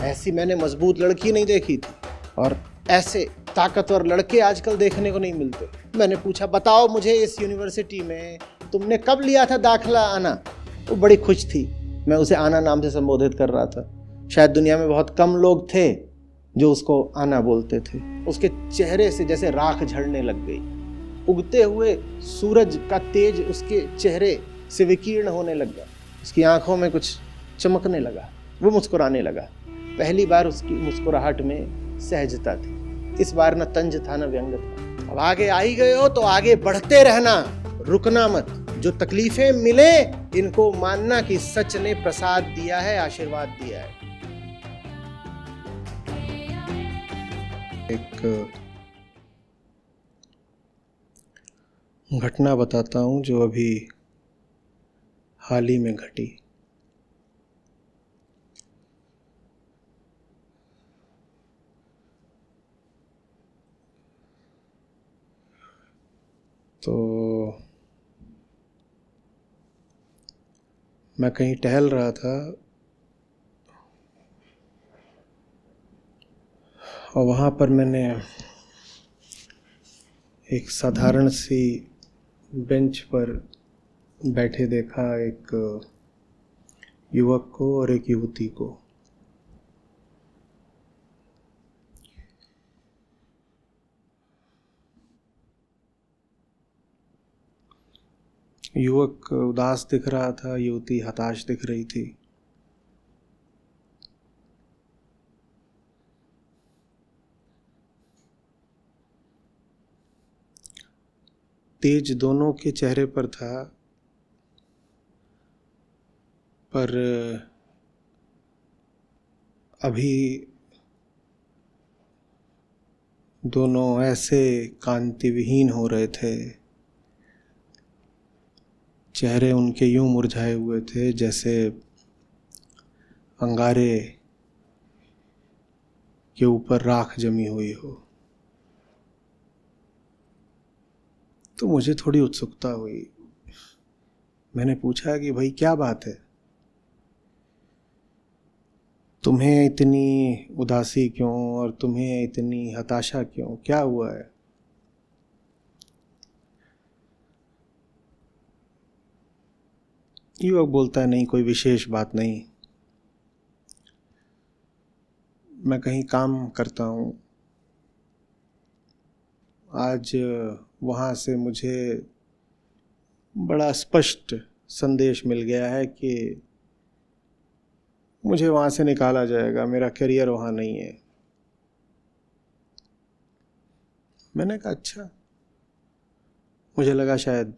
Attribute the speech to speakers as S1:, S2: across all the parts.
S1: ऐसी मैंने मजबूत लड़की नहीं देखी थी, और ऐसे ताकतवर लड़के आजकल देखने को नहीं मिलते। मैंने पूछा, बताओ मुझे, इस यूनिवर्सिटी में तुमने कब लिया था दाखला आना? वो बड़ी खुश थी। मैं उसे आना नाम से संबोधित कर रहा था। शायद दुनिया में बहुत कम लोग थे जो उसको आना बोलते थे। उसके चेहरे से जैसे राख झड़ने लग गई। उगते हुए सूरज का तेज उसके चेहरे से विकीर्ण होने लग गया। उसकी आंखों में कुछ चमकने लगा। वो मुस्कुराने लगा। पहली बार उसकी मुस्कुराहट में सहजता थी। इस बार न तंज था न व्यंग था। अब आगे आ ही गए हो तो आगे बढ़ते रहना, रुकना मत। जो तकलीफें मिले इनको मानना कि सच ने प्रसाद दिया है, आशीर्वाद दिया है। एक घटना बताता हूँ जो अभी हाल ही में घटी। तो मैं कहीं टहल रहा था और वहाँ पर मैंने एक साधारण सी बेंच पर बैठे देखा एक युवक को और एक युवती को। युवक उदास दिख रहा था, युवती हताश दिख रही थी। तेज दोनों के चेहरे पर था, पर अभी दोनों ऐसे कांति विहीन हो रहे थे, चेहरे उनके यूं मुरझाए हुए थे जैसे अंगारे के ऊपर राख जमी हुई हो। तो मुझे थोड़ी उत्सुकता हुई। मैंने पूछा कि भाई क्या बात है, तुम्हें इतनी उदासी क्यों और तुम्हें इतनी हताशा क्यों, क्या हुआ है? युवक बोलता है, नहीं कोई विशेष बात नहीं, मैं कहीं काम करता हूँ। आज वहाँ से मुझे बड़ा स्पष्ट संदेश मिल गया है कि मुझे वहाँ से निकाला जाएगा, मेरा करियर वहाँ नहीं है। मैंने कहा अच्छा, मुझे लगा शायद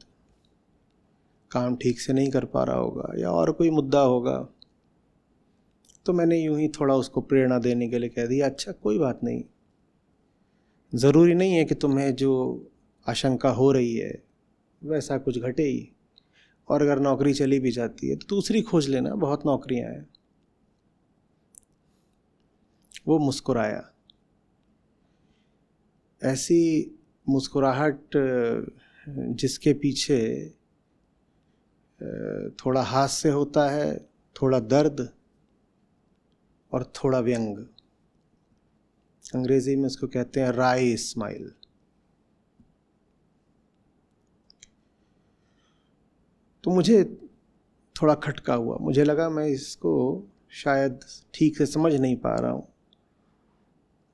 S1: काम ठीक से नहीं कर पा रहा होगा या और कोई मुद्दा होगा, तो मैंने यूं ही थोड़ा उसको प्रेरणा देने के लिए कह दिया, अच्छा कोई बात नहीं, ज़रूरी नहीं है कि तुम्हें जो आशंका हो रही है वैसा कुछ घटे ही, और अगर नौकरी चली भी जाती है तो दूसरी खोज लेना, बहुत नौकरियां हैं। वो मुस्कुराया। ऐसी मुस्कुराहट जिसके पीछे थोड़ा हास्य होता है, थोड़ा दर्द और थोड़ा व्यंग। अंग्रेजी में इसको कहते हैं राई स्माइल। तो मुझे थोड़ा खटका हुआ। मुझे लगा मैं इसको शायद ठीक से समझ नहीं पा रहा हूँ,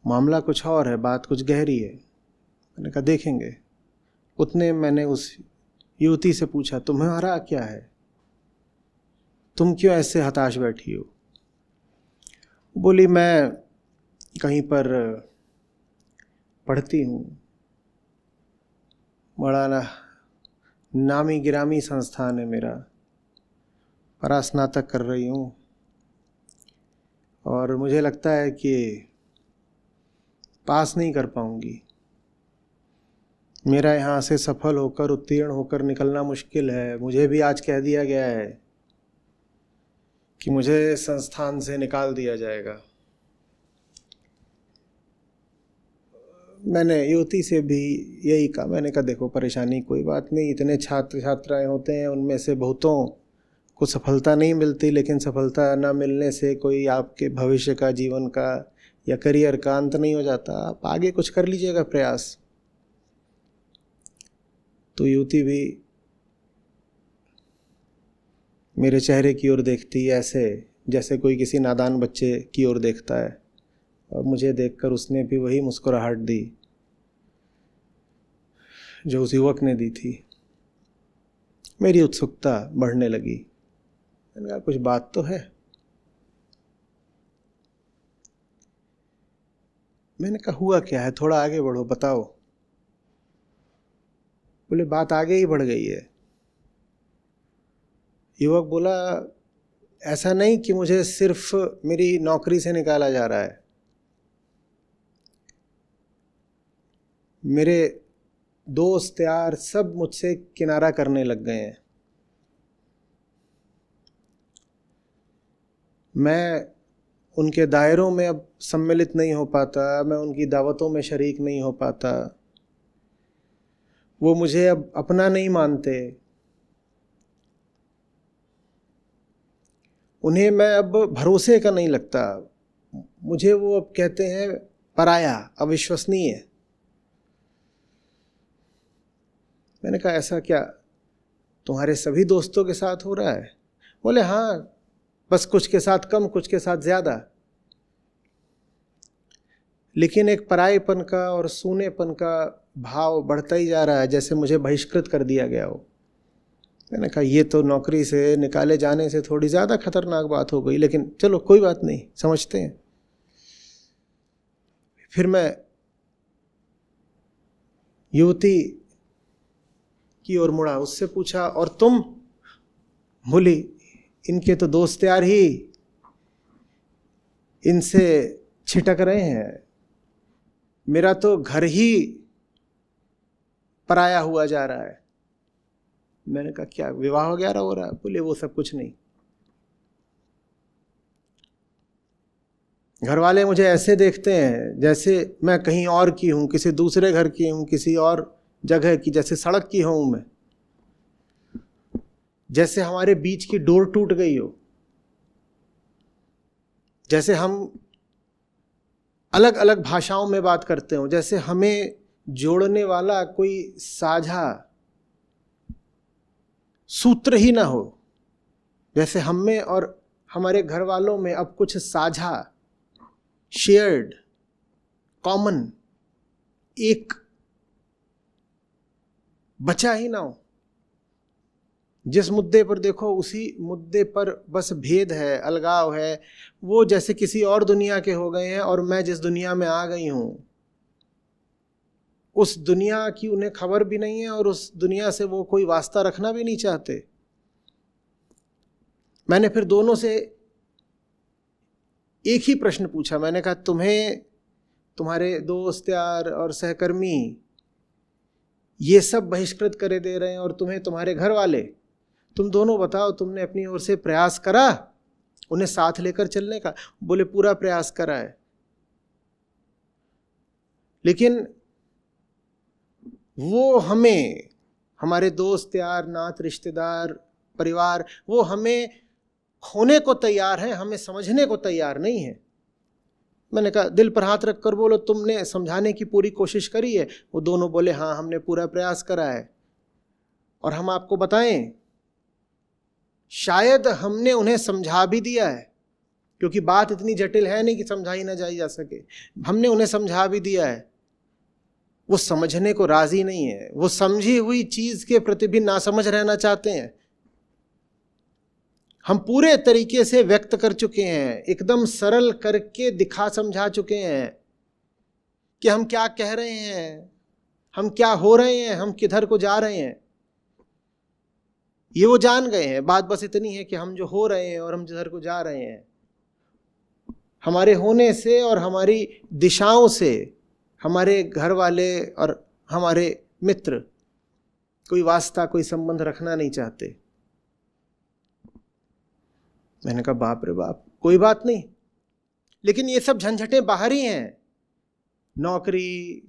S1: मामला कुछ और है, बात कुछ गहरी है। मैंने कहा देखेंगे। उतने मैंने उस युवती से पूछा, तुम्हारा क्या है, तुम क्यों ऐसे हताश बैठी हो? बोली, मैं कहीं पर पढ़ती हूँ, बड़ा नामी गिरामी संस्थान है मेरा, परास्नातक कर रही हूँ और मुझे लगता है कि पास नहीं कर पाऊँगी। मेरा यहाँ से सफल होकर, उत्तीर्ण होकर निकलना मुश्किल है। मुझे भी आज कह दिया गया है कि मुझे संस्थान से निकाल दिया जाएगा। मैंने युवती से भी यही कहा। मैंने कहा देखो, परेशानी कोई बात नहीं, इतने छात्र छात्राएं होते हैं, उनमें से बहुतों को सफलता नहीं मिलती, लेकिन सफलता ना मिलने से कोई आपके भविष्य का, जीवन का या करियर का अंत नहीं हो जाता। आप आगे कुछ कर लीजिएगा प्रयास। तो युवती भी मेरे चेहरे की ओर देखती ऐसे जैसे कोई किसी नादान बच्चे की ओर देखता है, और मुझे देखकर उसने भी वही मुस्कुराहट दी जो उस युवक ने दी थी। मेरी उत्सुकता बढ़ने लगी। मैंने कहा कुछ बात तो है। मैंने कहा हुआ क्या है, थोड़ा आगे बढ़ो, बताओ। बोले बात आगे ही बढ़ गई है। युवक बोला ऐसा नहीं कि मुझे सिर्फ मेरी नौकरी से निकाला जा रहा है, मेरे दोस्त यार सब मुझसे किनारा करने लग गए हैं। मैं उनके दायरों में अब सम्मिलित नहीं हो पाता, मैं उनकी दावतों में शरीक नहीं हो पाता, वो मुझे अब अपना नहीं मानते, उन्हें मैं अब भरोसे का नहीं लगता, मुझे वो अब कहते हैं पराया, अविश्वसनीय। मैंने कहा ऐसा क्या तुम्हारे सभी दोस्तों के साथ हो रहा है? बोले हाँ, बस कुछ के साथ कम, कुछ के साथ ज़्यादा, लेकिन एक परायेपन का और सूनेपन का भाव बढ़ता ही जा रहा है, जैसे मुझे बहिष्कृत कर दिया गया हो। मैंने कहा ये तो नौकरी से निकाले जाने से थोड़ी ज़्यादा खतरनाक बात हो गई, लेकिन चलो कोई बात नहीं, समझते हैं। फिर मैं युवती की ओर मुड़ा, उससे पूछा और तुम? बोली इनके तो दोस्त यार ही इनसे छिटक रहे हैं, मेरा तो घर ही पराया हुआ जा रहा है। मैंने कहा क्या विवाह वगैरह हो रहा है? बोले वो सब कुछ नहीं, घर वाले मुझे ऐसे देखते हैं जैसे मैं कहीं और की हूं, किसी दूसरे घर की हूं, किसी और जगह की, जैसे सड़क की हूं मैं, जैसे हमारे बीच की डोर टूट गई हो, जैसे हम अलग अलग भाषाओं में बात करते हो, जैसे हमें जोड़ने वाला कोई साझा सूत्र ही ना हो, जैसे हम में और हमारे घर वालों में अब कुछ साझा, शेयर्ड, कॉमन एक बचा ही ना हो। जिस मुद्दे पर देखो उसी मुद्दे पर बस भेद है, अलगाव है। वो जैसे किसी और दुनिया के हो गए हैं, और मैं जिस दुनिया में आ गई हूं उस दुनिया की उन्हें खबर भी नहीं है, और उस दुनिया से वो कोई वास्ता रखना भी नहीं चाहते। मैंने फिर दोनों से एक ही प्रश्न पूछा। मैंने कहा तुम्हें तुम्हारे दोस्त यार और सहकर्मी ये सब बहिष्कृत करे दे रहे हैं, और तुम्हें तुम्हारे घर वाले, तुम दोनों बताओ तुमने अपनी ओर से प्रयास करा उन्हें साथ लेकर चलने का? बोले पूरा प्रयास करा है, लेकिन वो हमें, हमारे दोस्त यार, नात रिश्तेदार, परिवार, वो हमें खोने को तैयार है, हमें समझने को तैयार नहीं है। मैंने कहा दिल पर हाथ रखकर बोलो तुमने समझाने की पूरी कोशिश करी है? वो दोनों बोले हाँ हमने पूरा प्रयास करा है। और हम आपको बताएं, शायद हमने उन्हें समझा भी दिया है, क्योंकि बात इतनी जटिल है नहीं कि समझाई ना जाई जा सके। हमने उन्हें समझा भी दिया है, वो समझने को राजी नहीं है, वो समझी हुई चीज के प्रति भी नासमझ रहना चाहते हैं। हम पूरे तरीके से व्यक्त कर चुके हैं, एकदम सरल करके दिखा समझा चुके हैं कि हम क्या कह रहे हैं, हम क्या हो रहे हैं, हम किधर को जा रहे हैं। ये वो जान गए हैं। बात बस इतनी है कि हम जो हो रहे हैं और हम जिधर को जा रहे हैं, हमारे होने से और हमारी दिशाओं से हमारे घर वाले और हमारे मित्र कोई वास्ता, कोई संबंध रखना नहीं चाहते। मैंने कहा बाप रे बाप, कोई बात नहीं, लेकिन ये सब झंझटें बाहरी हैं। नौकरी,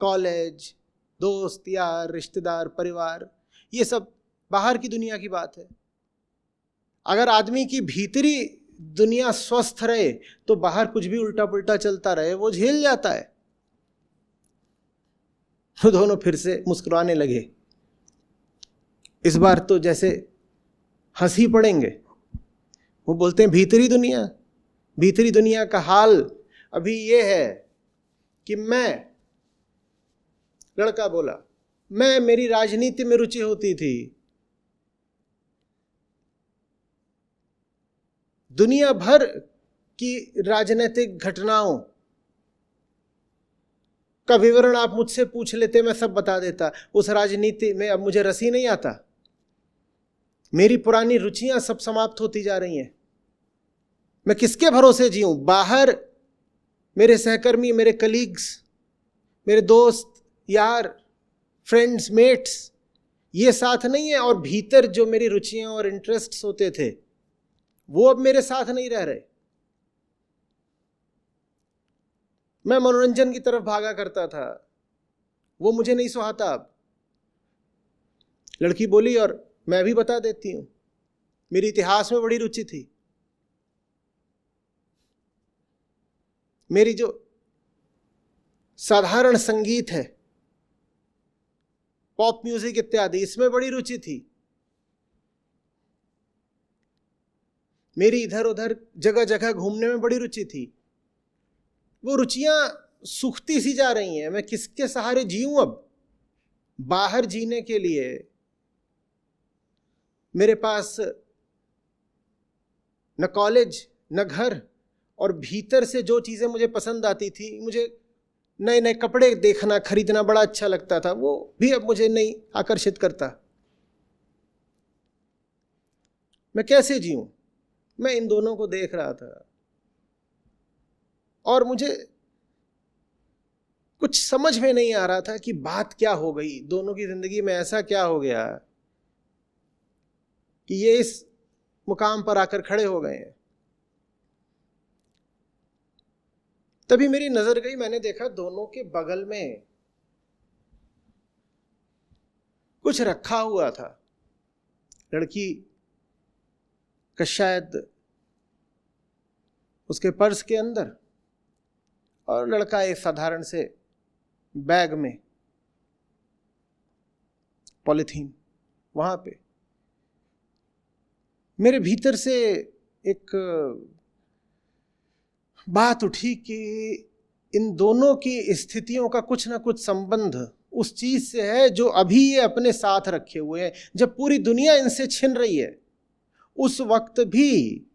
S1: कॉलेज, दोस्त यार, रिश्तेदार, परिवार, ये सब बाहर की दुनिया की बात है। अगर आदमी की भीतरी दुनिया स्वस्थ रहे तो बाहर कुछ भी उल्टा पुल्टा चलता रहे वो झेल जाता है। वो दोनों फिर से मुस्कुराने लगे। इस बार तो जैसे हंसी पड़ेंगे। वो बोलते हैं भीतरी दुनिया का हाल अभी ये है कि लड़का बोला, मेरी राजनीति में रुचि होती थी, दुनिया भर की राजनीतिक घटनाओं का विवरण आप मुझसे पूछ लेते, मैं सब बता देता। उस राजनीति में अब मुझे रस ही नहीं आता। मेरी पुरानी रुचियां सब समाप्त होती जा रही हैं। मैं किसके भरोसे जीऊं? बाहर मेरे सहकर्मी, मेरे कलीग्स, मेरे दोस्त, यार, फ्रेंड्स, मेट्स, ये साथ नहीं है, और भीतर जो मेरी रुचियां और इंटरेस्ट्स होते थे वो अब मेरे साथ नहीं रह रहे। मैं मनोरंजन की तरफ भागा करता था, वो मुझे नहीं सुहाता अब। लड़की बोली, और मैं भी बता देती हूं, मेरी इतिहास में बड़ी रुचि थी। मेरी जो साधारण संगीत है, पॉप म्यूजिक इत्यादि, इसमें बड़ी रुचि थी। मेरी इधर उधर जगह जगह घूमने में बड़ी रुचि थी। वो रुचियां सूखती सी जा रही हैं। मैं किसके सहारे जीऊं अब? बाहर जीने के लिए मेरे पास न कॉलेज न घर, और भीतर से जो चीज़ें मुझे पसंद आती थी, मुझे नए नए कपड़े देखना, खरीदना बड़ा अच्छा लगता था, वो भी अब मुझे नहीं आकर्षित करता। मैं कैसे जीऊं? मैं इन दोनों को देख रहा था और मुझे कुछ समझ में नहीं आ रहा था कि बात क्या हो गई। दोनों की जिंदगी में ऐसा क्या हो गया कि ये इस मुकाम पर आकर खड़े हो गए हैं। तभी मेरी नजर गई, मैंने देखा दोनों के बगल में कुछ रखा हुआ था। लड़की का शायद उसके पर्स के अंदर, और लड़का एक साधारण से बैग में, पॉलिथीन वहां पे। मेरे भीतर से एक बात उठी कि इन दोनों की स्थितियों का कुछ ना कुछ संबंध उस चीज से है जो अभी ये अपने साथ रखे हुए हैं। जब पूरी दुनिया इनसे छिन रही है, उस वक्त भी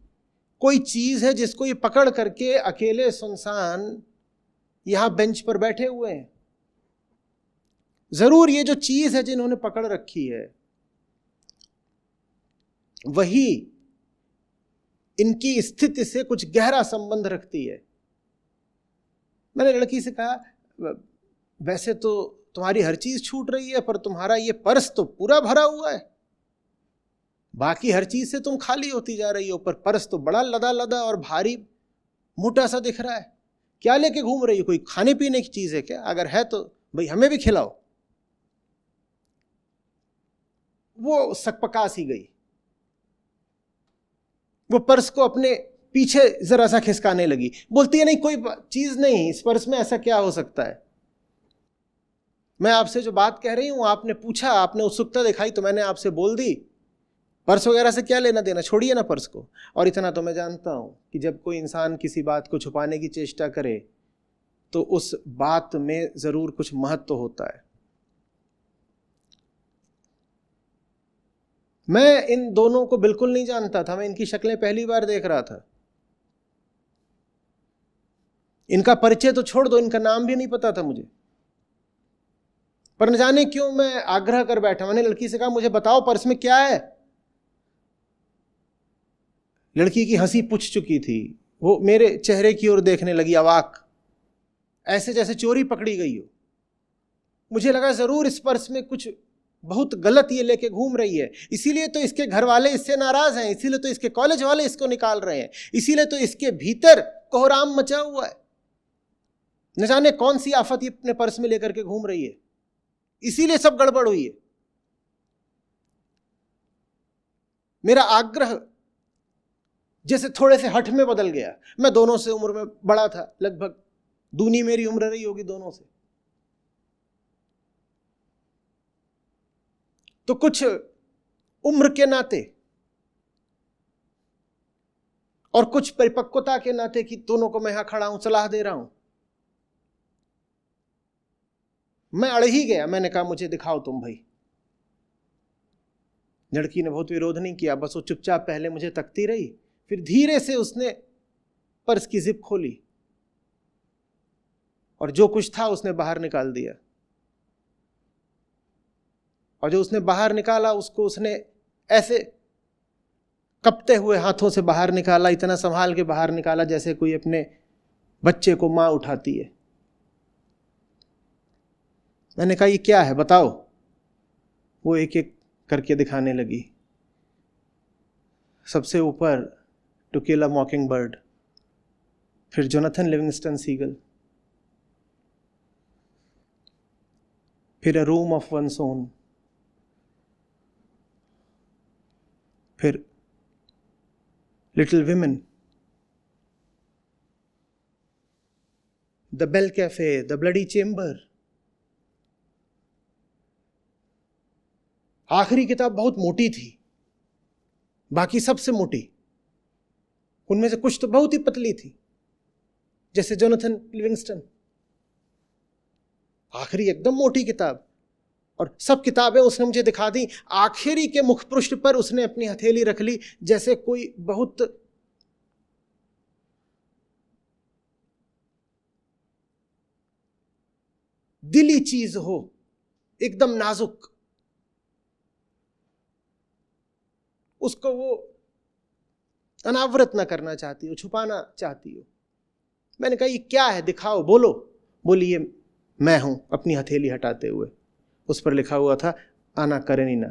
S1: कोई चीज है जिसको ये पकड़ करके अकेले सुनसान यहां बेंच पर बैठे हुए हैं। जरूर ये जो चीज है जिन्होंने पकड़ रखी है, वही इनकी स्थिति से कुछ गहरा संबंध रखती है। मैंने लड़की से कहा, वैसे तो तुम्हारी हर चीज छूट रही है, पर तुम्हारा ये पर्स तो पूरा भरा हुआ है। बाकी हर चीज से तुम खाली होती जा रही हो, पर पर्स तो बड़ा लदा लदा और भारी मोटा सा दिख रहा है। क्या लेके घूम रही हो? कोई खाने पीने की चीज है क्या? अगर है तो भाई हमें भी खिलाओ। वो सकपका सी गई। वो पर्स को अपने पीछे जरा सा खिसकाने लगी। बोलती है, नहीं कोई चीज नहीं, इस पर्स में ऐसा क्या हो सकता है। मैं आपसे जो बात कह रही हूं, आपने पूछा, आपने उत्सुकता दिखाई तो मैंने आपसे बोल दी। पर्स वगैरह से क्या लेना देना, छोड़िए ना पर्स को। और इतना तो मैं जानता हूं कि जब कोई इंसान किसी बात को छुपाने की चेष्टा करे तो उस बात में जरूर कुछ महत्व होता है। मैं इन दोनों को बिल्कुल नहीं जानता था। मैं इनकी शक्लें पहली बार देख रहा था। इनका परिचय तो छोड़ दो, इनका नाम भी नहीं पता था मुझे। पर न जाने क्यों मैं आग्रह कर बैठा। मैंने लड़की से कहा, मुझे बताओ पर्स में क्या है। लड़की की हंसी पुछ चुकी थी। वो मेरे चेहरे की ओर देखने लगी, अवाक, ऐसे जैसे चोरी पकड़ी गई हो। मुझे लगा जरूर इस पर्स में कुछ बहुत गलत ये लेके घूम रही है, इसीलिए तो इसके घर वाले इससे नाराज हैं, इसीलिए तो इसके कॉलेज वाले इसको निकाल रहे हैं, इसीलिए तो इसके भीतर कोहराम मचा हुआ है। न जाने कौन सी आफत ये अपने पर्स में लेकर के घूम रही है, इसीलिए सब गड़बड़ हुई है। मेरा आग्रह जैसे थोड़े से हठ में बदल गया। मैं दोनों से उम्र में बड़ा था, लगभग दूनी मेरी उम्र रही होगी दोनों से। तो कुछ उम्र के नाते और कुछ परिपक्वता के नाते कि दोनों को मैं यहां खड़ा हूं, सलाह दे रहा हूं, मैं अड़ ही गया। मैंने कहा मुझे दिखाओ तुम भाई। लड़की ने बहुत विरोध नहीं किया, बस वो चुपचाप पहले मुझे तकती रही, फिर धीरे से उसने पर्स की जिप खोली और जो कुछ था उसने बाहर निकाल दिया। और जो उसने बाहर निकाला उसको उसने ऐसे कपते हुए हाथों से बाहर निकाला, इतना संभाल के बाहर निकाला जैसे कोई अपने बच्चे को मां उठाती है। मैंने कहा ये क्या है बताओ। वो एक एक करके दिखाने लगी। सबसे ऊपर to kill a mockingbird, फिर जोनाथन लिविंगस्टन सीगल, फिर a room of one's own, फिर little women, the bell cafe, the bloody chamber. आखिरी किताब बहुत मोटी थी, बाकी सबसे मोटी। उनमें से कुछ तो बहुत ही पतली थी, जैसे जोनाथन लिविंगस्टन। आखिरी एकदम मोटी किताब, और सब किताबें उसने मुझे दिखा दी। आखिरी के मुखपृष्ठ पर उसने अपनी हथेली रख ली, जैसे कोई बहुत दिली चीज हो, एकदम नाजुक, उसको वो अनावृत ना करना चाहती हो, छुपाना चाहती हो। मैंने कहा ये क्या है, दिखाओ, बोलो। बोली ये मैं हूं, अपनी हथेली हटाते हुए। उस पर लिखा हुआ था आना करेनिना।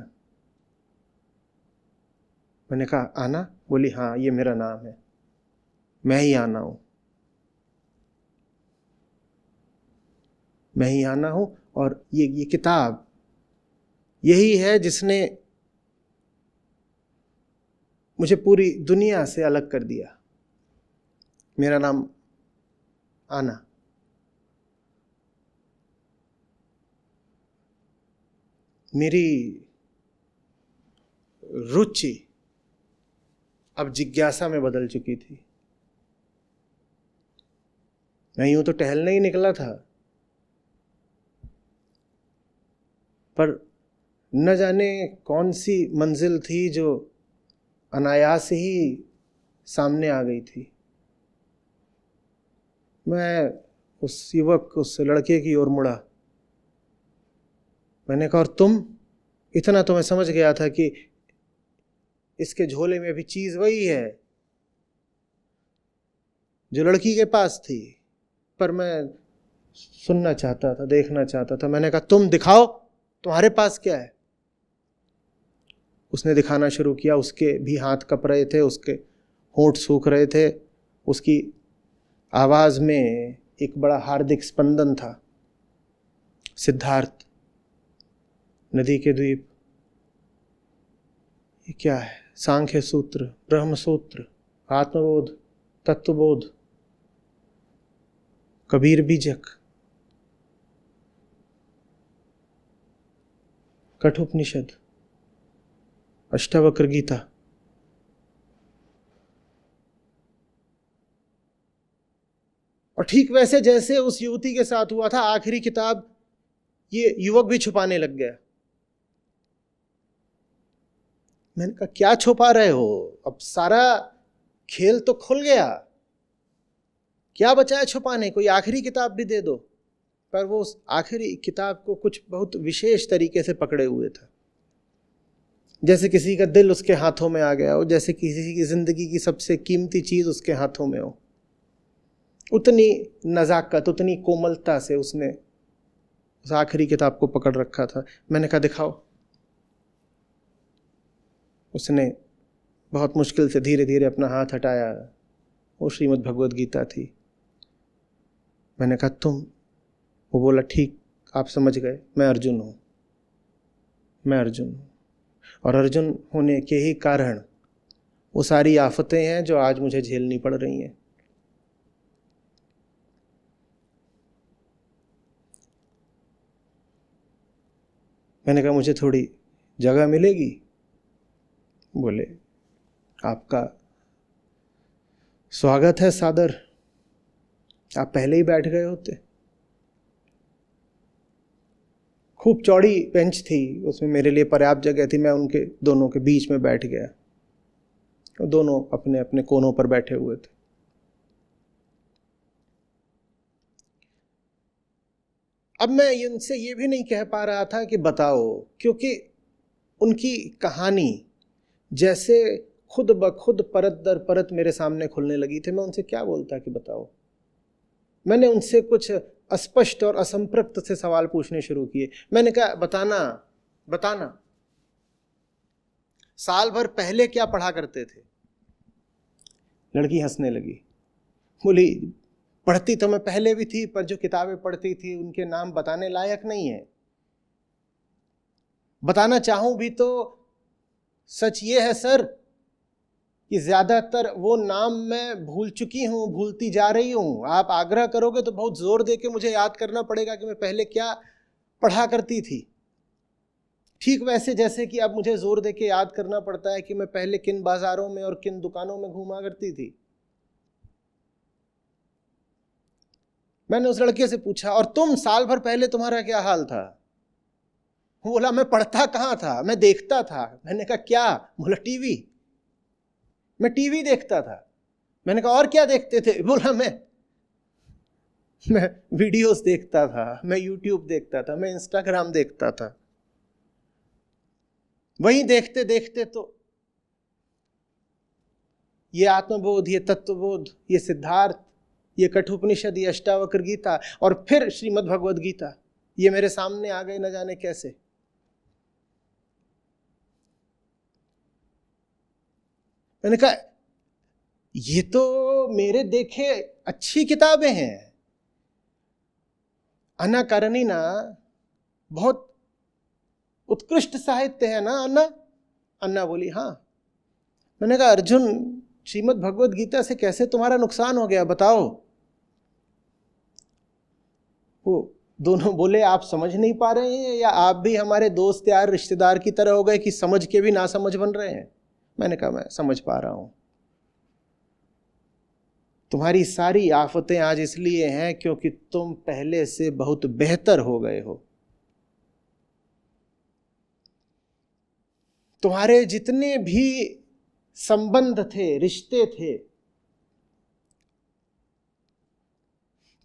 S1: मैंने कहा आना? बोली हाँ, ये मेरा नाम है, मैं ही आना हूं, मैं ही आना हूं। और ये किताब यही है जिसने मुझे पूरी दुनिया से अलग कर दिया। मेरा नाम आना। मेरी रुचि अब जिज्ञासा में बदल चुकी थी। मैं यूं तो टहलने ही निकला था, पर न जाने कौन सी मंजिल थी जो अनायास ही सामने आ गई थी। मैं उस युवक, उस लड़के की ओर मुड़ा। मैंने कहा और तुम? इतना तो मैं समझ गया था कि इसके झोले में भी चीज वही है जो लड़की के पास थी, पर मैं सुनना चाहता था, देखना चाहता था। मैंने कहा तुम दिखाओ, तुम्हारे पास क्या है? उसने दिखाना शुरू किया। उसके भी हाथ कप रहे थे, उसके होंठ सूख रहे थे, उसकी आवाज में एक बड़ा हार्दिक स्पंदन था। सिद्धार्थ, नदी के द्वीप, ये क्या है? सांख्य सूत्र, ब्रह्म सूत्र, आत्मबोध, तत्वबोध, कबीर बीजक, कठोपनिषद, अष्टावक्र गीता। और ठीक वैसे जैसे उस युवती के साथ हुआ था, आखिरी किताब ये युवक भी छुपाने लग गया। मैंने कहा क्या छुपा रहे हो? अब सारा खेल तो खुल गया, क्या बचा है छुपाने? कोई आखिरी किताब भी दे दो। पर वो उस आखिरी किताब को कुछ बहुत विशेष तरीके से पकड़े हुए था, जैसे किसी का दिल उसके हाथों में आ गया हो, जैसे किसी की जिंदगी की सबसे कीमती चीज उसके हाथों में हो। उतनी नजाकत, उतनी कोमलता से उसने उस आखिरी किताब को पकड़ रखा था। मैंने कहा दिखाओ। उसने बहुत मुश्किल से धीरे धीरे अपना हाथ हटाया। वो श्रीमद् भगवद गीता थी। मैंने कहा तुम? वो बोला ठीक, आप समझ गए, मैं अर्जुन हूं, मैं अर्जुन हूं। और अर्जुन होने के ही कारण वो सारी आफतें हैं जो आज मुझे झेलनी पड़ रही हैं। मैंने कहा मुझे थोड़ी जगह मिलेगी? बोले आपका स्वागत है सादर, आप पहले ही बैठ गए होते। खूब चौड़ी बेंच थी, उसमें मेरे लिए पर्याप्त जगह थी। मैं उनके दोनों के बीच में बैठ गया, और दोनों अपने अपने कोनों पर बैठे हुए थे। अब मैं उनसे ये भी नहीं कह पा रहा था कि बताओ, क्योंकि उनकी कहानी जैसे खुद ब खुद परत दर परत मेरे सामने खुलने लगी थी। मैं उनसे क्या बोलता कि बताओ। मैंने उनसे कुछ अस्पष्ट और असंप्रक्त से सवाल पूछने शुरू किए। मैंने कहा बताना बताना, साल भर पहले क्या पढ़ा करते थे? लड़की हंसने लगी, बोली पढ़ती तो मैं पहले भी थी, पर जो किताबें पढ़ती थी उनके नाम बताने लायक नहीं है। बताना चाहूं भी तो सच ये है सर कि ज्यादातर वो नाम मैं भूल चुकी हूं, भूलती जा रही हूं। आप आग्रह करोगे तो बहुत जोर दे के मुझे याद करना पड़ेगा कि मैं पहले क्या पढ़ा करती थी। ठीक वैसे जैसे कि अब मुझे जोर दे के याद करना पड़ता है कि मैं पहले किन बाजारों में और किन दुकानों में घूमा करती थी। मैंने उस लड़के से पूछा, और तुम साल भर पहले तुम्हारा क्या हाल था? वो बोला मैं पढ़ता कहाँ था, मैं देखता था। मैंने कहा क्या? बोला टीवी, मैं टीवी देखता था। मैंने कहा और क्या देखते थे? बोला मैं वीडियोस देखता था, मैं यूट्यूब देखता था, मैं इंस्टाग्राम देखता था। वहीं देखते देखते तो ये आत्मबोध, ये तत्वबोध, ये सिद्धार्थ, ये कठोपनिषद, ये अष्टावक्र गीता और फिर श्रीमद् भगवद गीता, ये मेरे सामने आ गए न जाने कैसे। मैंने कहा ये तो मेरे देखे अच्छी किताबें हैं। अन्ना कारेनिना बहुत उत्कृष्ट साहित्य है ना अन्ना? अन्ना बोली हाँ। मैंने कहा अर्जुन, श्रीमद् भगवद गीता से कैसे तुम्हारा नुकसान हो गया, बताओ। वो दोनों बोले आप समझ नहीं पा रहे हैं, या आप भी हमारे दोस्त यार रिश्तेदार की तरह हो गए कि समझ के भी ना समझ बन रहे हैं? मैंने कहा मैं समझ पा रहा हूं। तुम्हारी सारी आफतें आज इसलिए हैं क्योंकि तुम पहले से बहुत बेहतर हो गए हो। तुम्हारे जितने भी संबंध थे, रिश्ते थे,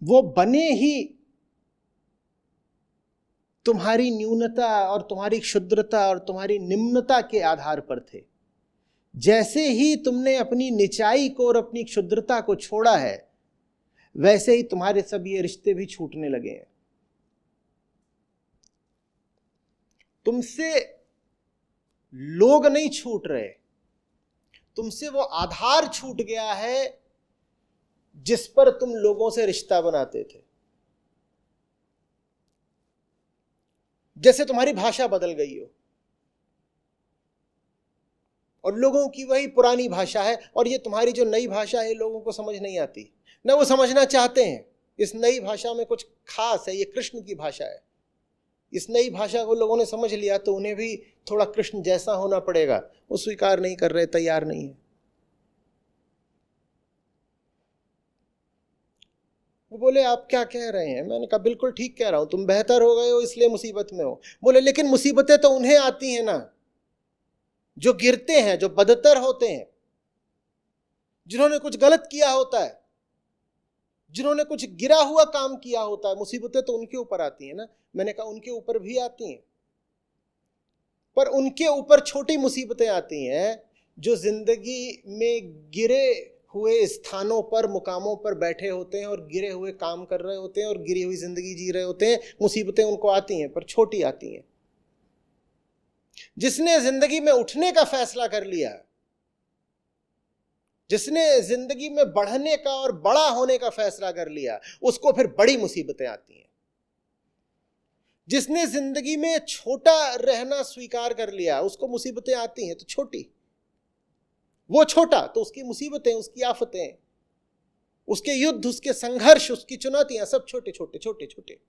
S1: वो बने ही तुम्हारी न्यूनता और तुम्हारी क्षुद्रता और तुम्हारी निम्नता के आधार पर थे। जैसे ही तुमने अपनी निचाई को और अपनी क्षुद्रता को छोड़ा है, वैसे ही तुम्हारे सब ये रिश्ते भी छूटने लगे हैं। तुमसे लोग नहीं छूट रहे, तुमसे वो आधार छूट गया है जिस पर तुम लोगों से रिश्ता बनाते थे। जैसे तुम्हारी भाषा बदल गई हो और लोगों की वही पुरानी भाषा है, और ये तुम्हारी जो नई भाषा है लोगों को समझ नहीं आती, ना वो समझना चाहते हैं। इस नई भाषा में कुछ खास है, ये कृष्ण की भाषा है। इस नई भाषा को लोगों ने समझ लिया तो उन्हें भी थोड़ा कृष्ण जैसा होना पड़ेगा। वो स्वीकार नहीं कर रहे, तैयार नहीं है। वो बोले आप क्या कह रहे हैं? मैंने कहा बिल्कुल ठीक कह रहा हूं, तुम बेहतर हो गए हो इसलिए मुसीबत में हो। बोले लेकिन मुसीबतें तो उन्हें आती हैं ना जो गिरते हैं, जो बदतर होते हैं, जिन्होंने कुछ गलत किया होता है, जिन्होंने कुछ गिरा हुआ काम किया होता है। मुसीबतें तो उनके ऊपर आती हैं ना। मैंने कहा उनके ऊपर भी आती हैं, पर उनके ऊपर छोटी मुसीबतें आती हैं जो जिंदगी में गिरे हुए स्थानों पर, मुकामों पर बैठे होते हैं और गिरे हुए काम कर रहे होते हैं और गिरी हुई जिंदगी जी रहे होते हैं। मुसीबतें उनको आती हैं पर छोटी आती हैं। जिसने जिंदगी में उठने का फैसला कर लिया, जिसने जिंदगी में बढ़ने का और बड़ा होने का फैसला कर लिया, उसको फिर बड़ी मुसीबतें आती हैं। जिसने जिंदगी में छोटा रहना स्वीकार कर लिया, उसको मुसीबतें आती हैं तो छोटी। वो छोटा तो उसकी मुसीबतें, उसकी आफतें, उसके युद्ध, उसके संघर्ष, उसकी चुनौतियां सब छोटे छोटे छोटे छोटे।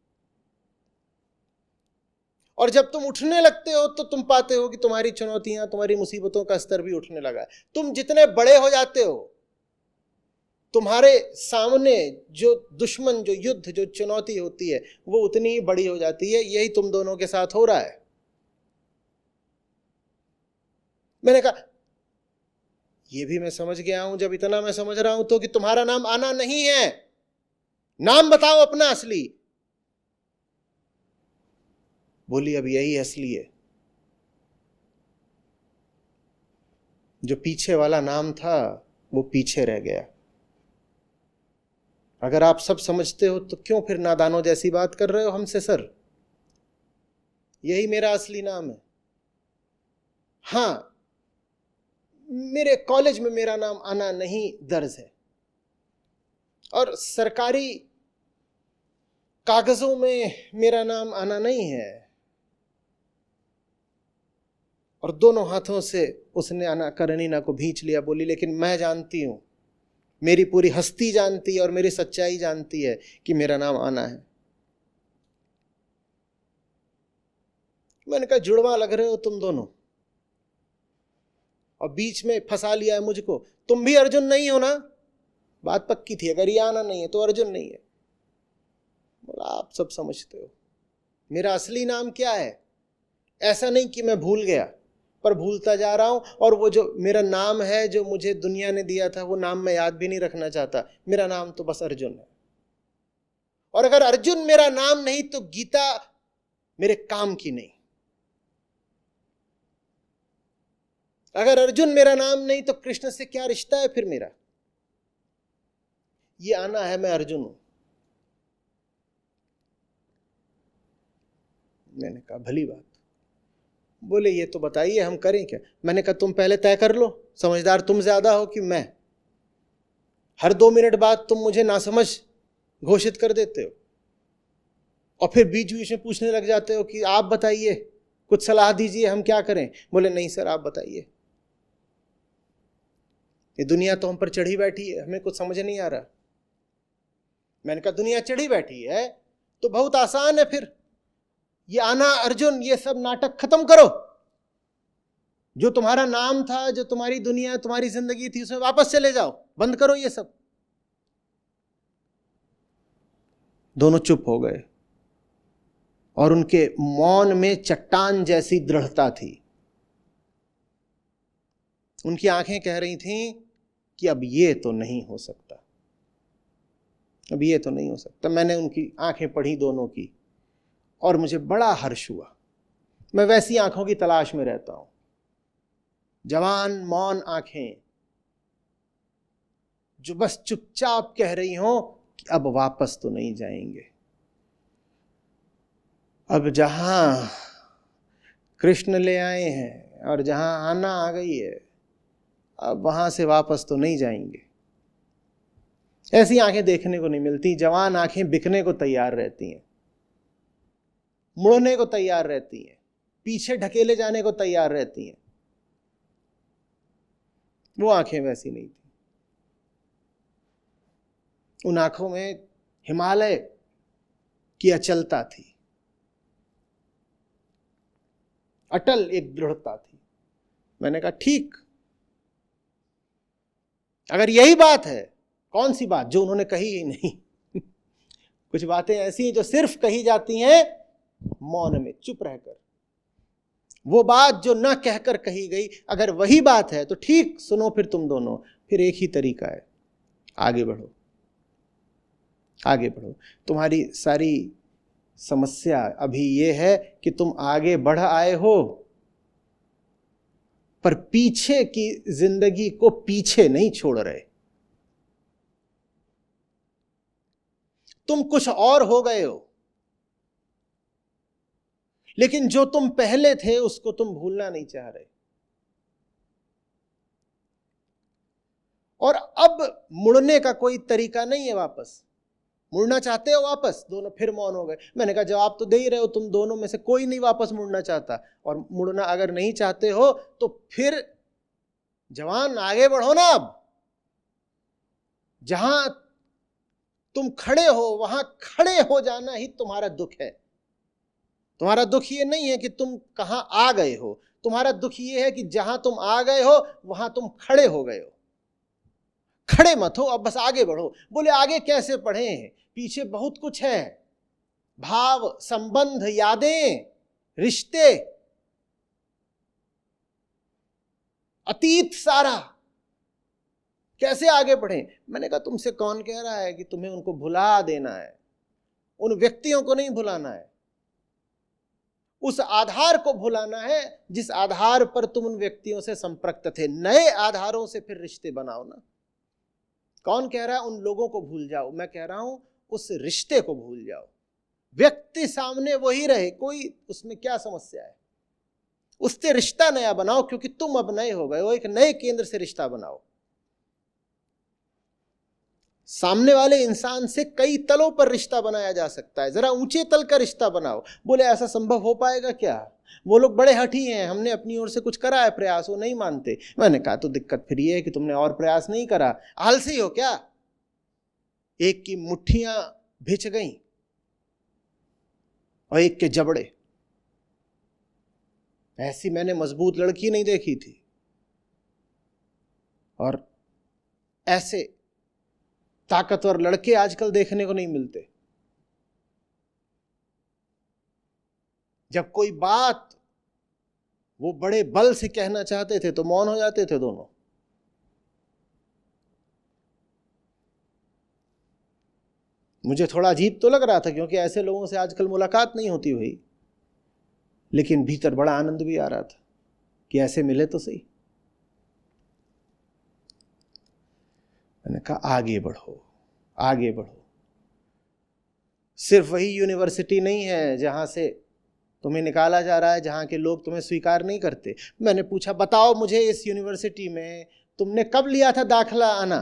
S1: और जब तुम उठने लगते हो तो तुम पाते हो कि तुम्हारी चुनौतियां, तुम्हारी मुसीबतों का स्तर भी उठने लगा है। तुम जितने बड़े हो जाते हो, तुम्हारे सामने जो दुश्मन, जो युद्ध, जो चुनौती होती है वो उतनी ही बड़ी हो जाती है। यही तुम दोनों के साथ हो रहा है। मैंने कहा ये भी मैं समझ गया हूं। जब इतना मैं समझ रहा हूं तो कि तुम्हारा नाम आना नहीं है, नाम बताओ अपना असली। बोली अब यही असली है। जो पीछे वाला नाम था वो पीछे रह गया। अगर आप सब समझते हो तो क्यों फिर नादानों जैसी बात कर रहे हो हमसे? सर यही मेरा असली नाम है। हाँ, मेरे कॉलेज में मेरा नाम आना नहीं दर्ज है, और सरकारी कागजों में मेरा नाम आना नहीं है। और दोनों हाथों से उसने आना करणीना को भींच लिया। बोली लेकिन मैं जानती हूं, मेरी पूरी हस्ती जानती है और मेरी सच्चाई जानती है कि मेरा नाम आना है। मैंने कहा जुड़वा लग रहे हो तुम दोनों, और बीच में फंसा लिया है मुझको। तुम भी अर्जुन नहीं हो ना? बात पक्की थी, अगर ये आना नहीं है तो अर्जुन नहीं है। बोला आप सब समझते हो मेरा असली नाम क्या है। ऐसा नहीं कि मैं भूल गया, पर भूलता जा रहा हूं। और वो जो मेरा नाम है, जो मुझे दुनिया ने दिया था, वो नाम मैं याद भी नहीं रखना चाहता। मेरा नाम तो बस अर्जुन है। और अगर अर्जुन मेरा नाम नहीं तो गीता मेरे काम की नहीं। अगर अर्जुन मेरा नाम नहीं तो कृष्ण से क्या रिश्ता है फिर मेरा? ये आना है, मैं अर्जुन हूं। मैंने कहा भली बात। बोले ये तो बताइए हम करें क्या? मैंने कहा तुम पहले तय कर लो, समझदार तुम ज्यादा हो कि मैं। हर 2 मिनट बाद तुम मुझे नासमझ घोषित कर देते हो, और फिर बीच बीच में पूछने लग जाते हो कि आप बताइए, कुछ सलाह दीजिए, हम क्या करें। बोले नहीं सर आप बताइए, ये दुनिया तो हम पर चढ़ी बैठी है, हमें कुछ समझ नहीं आ रहा। मैंने कहा दुनिया चढ़ी बैठी है तो बहुत आसान है, फिर ये आना अर्जुन, ये सब नाटक खत्म करो। जो तुम्हारा नाम था, जो तुम्हारी दुनिया, तुम्हारी जिंदगी थी, उसमें वापस चले जाओ, बंद करो ये सब। दोनों चुप हो गए, और उनके मौन में चट्टान जैसी दृढ़ता थी। उनकी आंखें कह रही थीं कि अब ये तो नहीं हो सकता, अब ये तो नहीं हो सकता। मैंने उनकी आंखें पढ़ी दोनों की, और मुझे बड़ा हर्ष हुआ। मैं वैसी आंखों की तलाश में रहता हूं, जवान मौन आंखें जो बस चुपचाप कह रही हों कि अब वापस तो नहीं जाएंगे। अब जहां कृष्ण ले आए हैं और जहां आना आ गई है, अब वहां से वापस तो नहीं जाएंगे। ऐसी आंखें देखने को नहीं मिलती। जवान आंखें बिकने को तैयार रहती हैं, मुड़ने को तैयार रहती हैं, पीछे ढकेले जाने को तैयार रहती हैं। वो आंखें वैसी नहीं थी। उन आंखों में हिमालय की अचलता थी, अटल एक दृढ़ता थी। मैंने कहा ठीक, अगर यही बात है, कौन सी बात जो उन्होंने कही ही नहीं। कुछ बातें ऐसी हैं जो सिर्फ कही जाती हैं मौन में, चुप रहकर। वो बात जो ना कहकर कही गई, अगर वही बात है तो ठीक, सुनो फिर तुम दोनों, फिर एक ही तरीका है, आगे बढ़ो, आगे बढ़ो। तुम्हारी सारी समस्या अभी ये है कि तुम आगे बढ़ आए हो, पर पीछे की जिंदगी को पीछे नहीं छोड़ रहे। तुम कुछ और हो गए हो, लेकिन जो तुम पहले थे उसको तुम भूलना नहीं चाह रहे। और अब मुड़ने का कोई तरीका नहीं है वापस। मुड़ना चाहते हो वापस? दोनों फिर मौन हो गए। मैंने कहा जवाब तो दे ही रहे हो, तुम दोनों में से कोई नहीं वापस मुड़ना चाहता। और मुड़ना अगर नहीं चाहते हो तो फिर जवान आगे बढ़ो ना। अब जहां तुम खड़े हो वहां खड़े हो जाना ही तुम्हारा दुख है। तुम्हारा दुख ये नहीं है कि तुम कहां आ गए हो, तुम्हारा दुख ये है कि जहां तुम आ गए हो वहां तुम खड़े हो गए हो। खड़े मत हो, अब बस आगे बढ़ो। बोले आगे कैसे बढ़े, पीछे बहुत कुछ है, भाव, संबंध, यादें, रिश्ते, अतीत सारा, कैसे आगे बढ़े। मैंने कहा तुमसे कौन कह रहा है कि तुम्हें उनको भुला देना है, उन व्यक्तियों को नहीं भुलाना है, उस आधार को भुलाना है जिस आधार पर तुम उन व्यक्तियों से संपर्क थे। नए आधारों से फिर रिश्ते बनाओ ना। कौन कह रहा है उन लोगों को भूल जाओ, मैं कह रहा हूं उस रिश्ते को भूल जाओ। व्यक्ति सामने वही रहे, कोई उसमें क्या समस्या है, उससे रिश्ता नया बनाओ, क्योंकि तुम अब नए हो गए हो। एक नए केंद्र से रिश्ता बनाओ। सामने वाले इंसान से कई तलों पर रिश्ता बनाया जा सकता है, जरा ऊंचे तल का रिश्ता बनाओ। बोले ऐसा संभव हो पाएगा क्या, वो लोग बड़े हठी हैं, हमने अपनी ओर से कुछ करा है प्रयास, वो नहीं मानते। मैंने कहा तो दिक्कत फिर ये है कि तुमने और प्रयास नहीं करा, आलसी हो क्या। एक की मुट्ठियां भिच गईं और एक के जबड़े। ऐसी मैंने मजबूत लड़की नहीं देखी थी, और ऐसे ताकतवर लड़के आजकल देखने को नहीं मिलते। जब कोई बात वो बड़े बल से कहना चाहते थे तो मौन हो जाते थे दोनों। मुझे थोड़ा अजीब तो लग रहा था, क्योंकि ऐसे लोगों से आजकल मुलाकात नहीं होती हुई, लेकिन भीतर बड़ा आनंद भी आ रहा था कि ऐसे मिले तो सही। मैंने कहा आगे बढ़ो, आगे बढ़ो। सिर्फ वही यूनिवर्सिटी नहीं है जहां से तुम्हें निकाला जा रहा है, जहां के लोग तुम्हें स्वीकार नहीं करते। मैंने पूछा बताओ मुझे इस यूनिवर्सिटी में तुमने कब लिया था दाखला आना।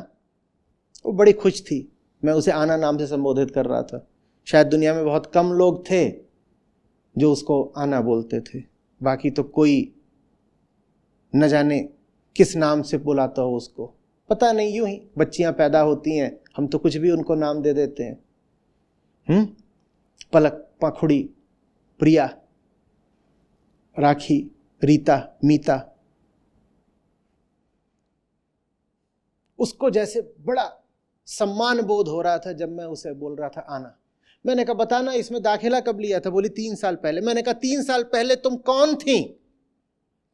S1: वो बड़ी खुश थी, मैं उसे आना नाम से संबोधित कर रहा था। शायद दुनिया में बहुत कम लोग थे जो उसको आना बोलते थे, बाकी तो कोई न जाने किस नाम से बुलाता हो उसको, पता नहीं। यूं ही बच्चियां पैदा होती हैं, हम तो कुछ भी उनको नाम दे देते हैं। पलक, पाखुड़ी, प्रिया, राखी, रीता, मीता। उसको जैसे बड़ा सम्मान बोध हो रहा था जब मैं उसे बोल रहा था आना। मैंने कहा बताना इसमें दाखिला कब लिया था। बोली 3 साल पहले। मैंने कहा 3 साल पहले तुम कौन थी,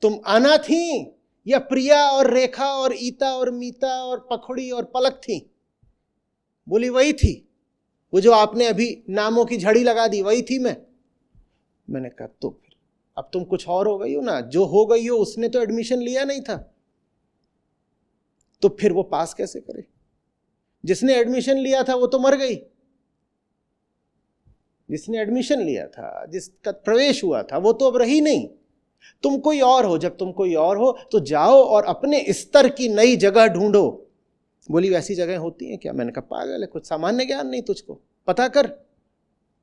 S1: तुम आना थी या प्रिया और रेखा और ईता और मीता और पखुड़ी और पलक थी। बोली वही थी, वो जो आपने अभी नामों की झड़ी लगा दी वही थी मैं। मैंने कहा तो फिर अब तुम कुछ और हो गई हो ना, जो हो गई हो उसने तो एडमिशन लिया नहीं था, तो फिर वो पास कैसे करे। जिसने एडमिशन लिया था वो तो मर गई, जिसने एडमिशन लिया था, जिसका प्रवेश हुआ था, वो तो अब रही नहीं। तुम कोई और हो। जब तुम कोई और हो तो जाओ और अपने स्तर की नई जगह ढूंढो। बोली वैसी जगह होती हैं क्या। मैंने कहा पागल है, कुछ सामान्य ज्ञान नहीं तुझको, पता कर।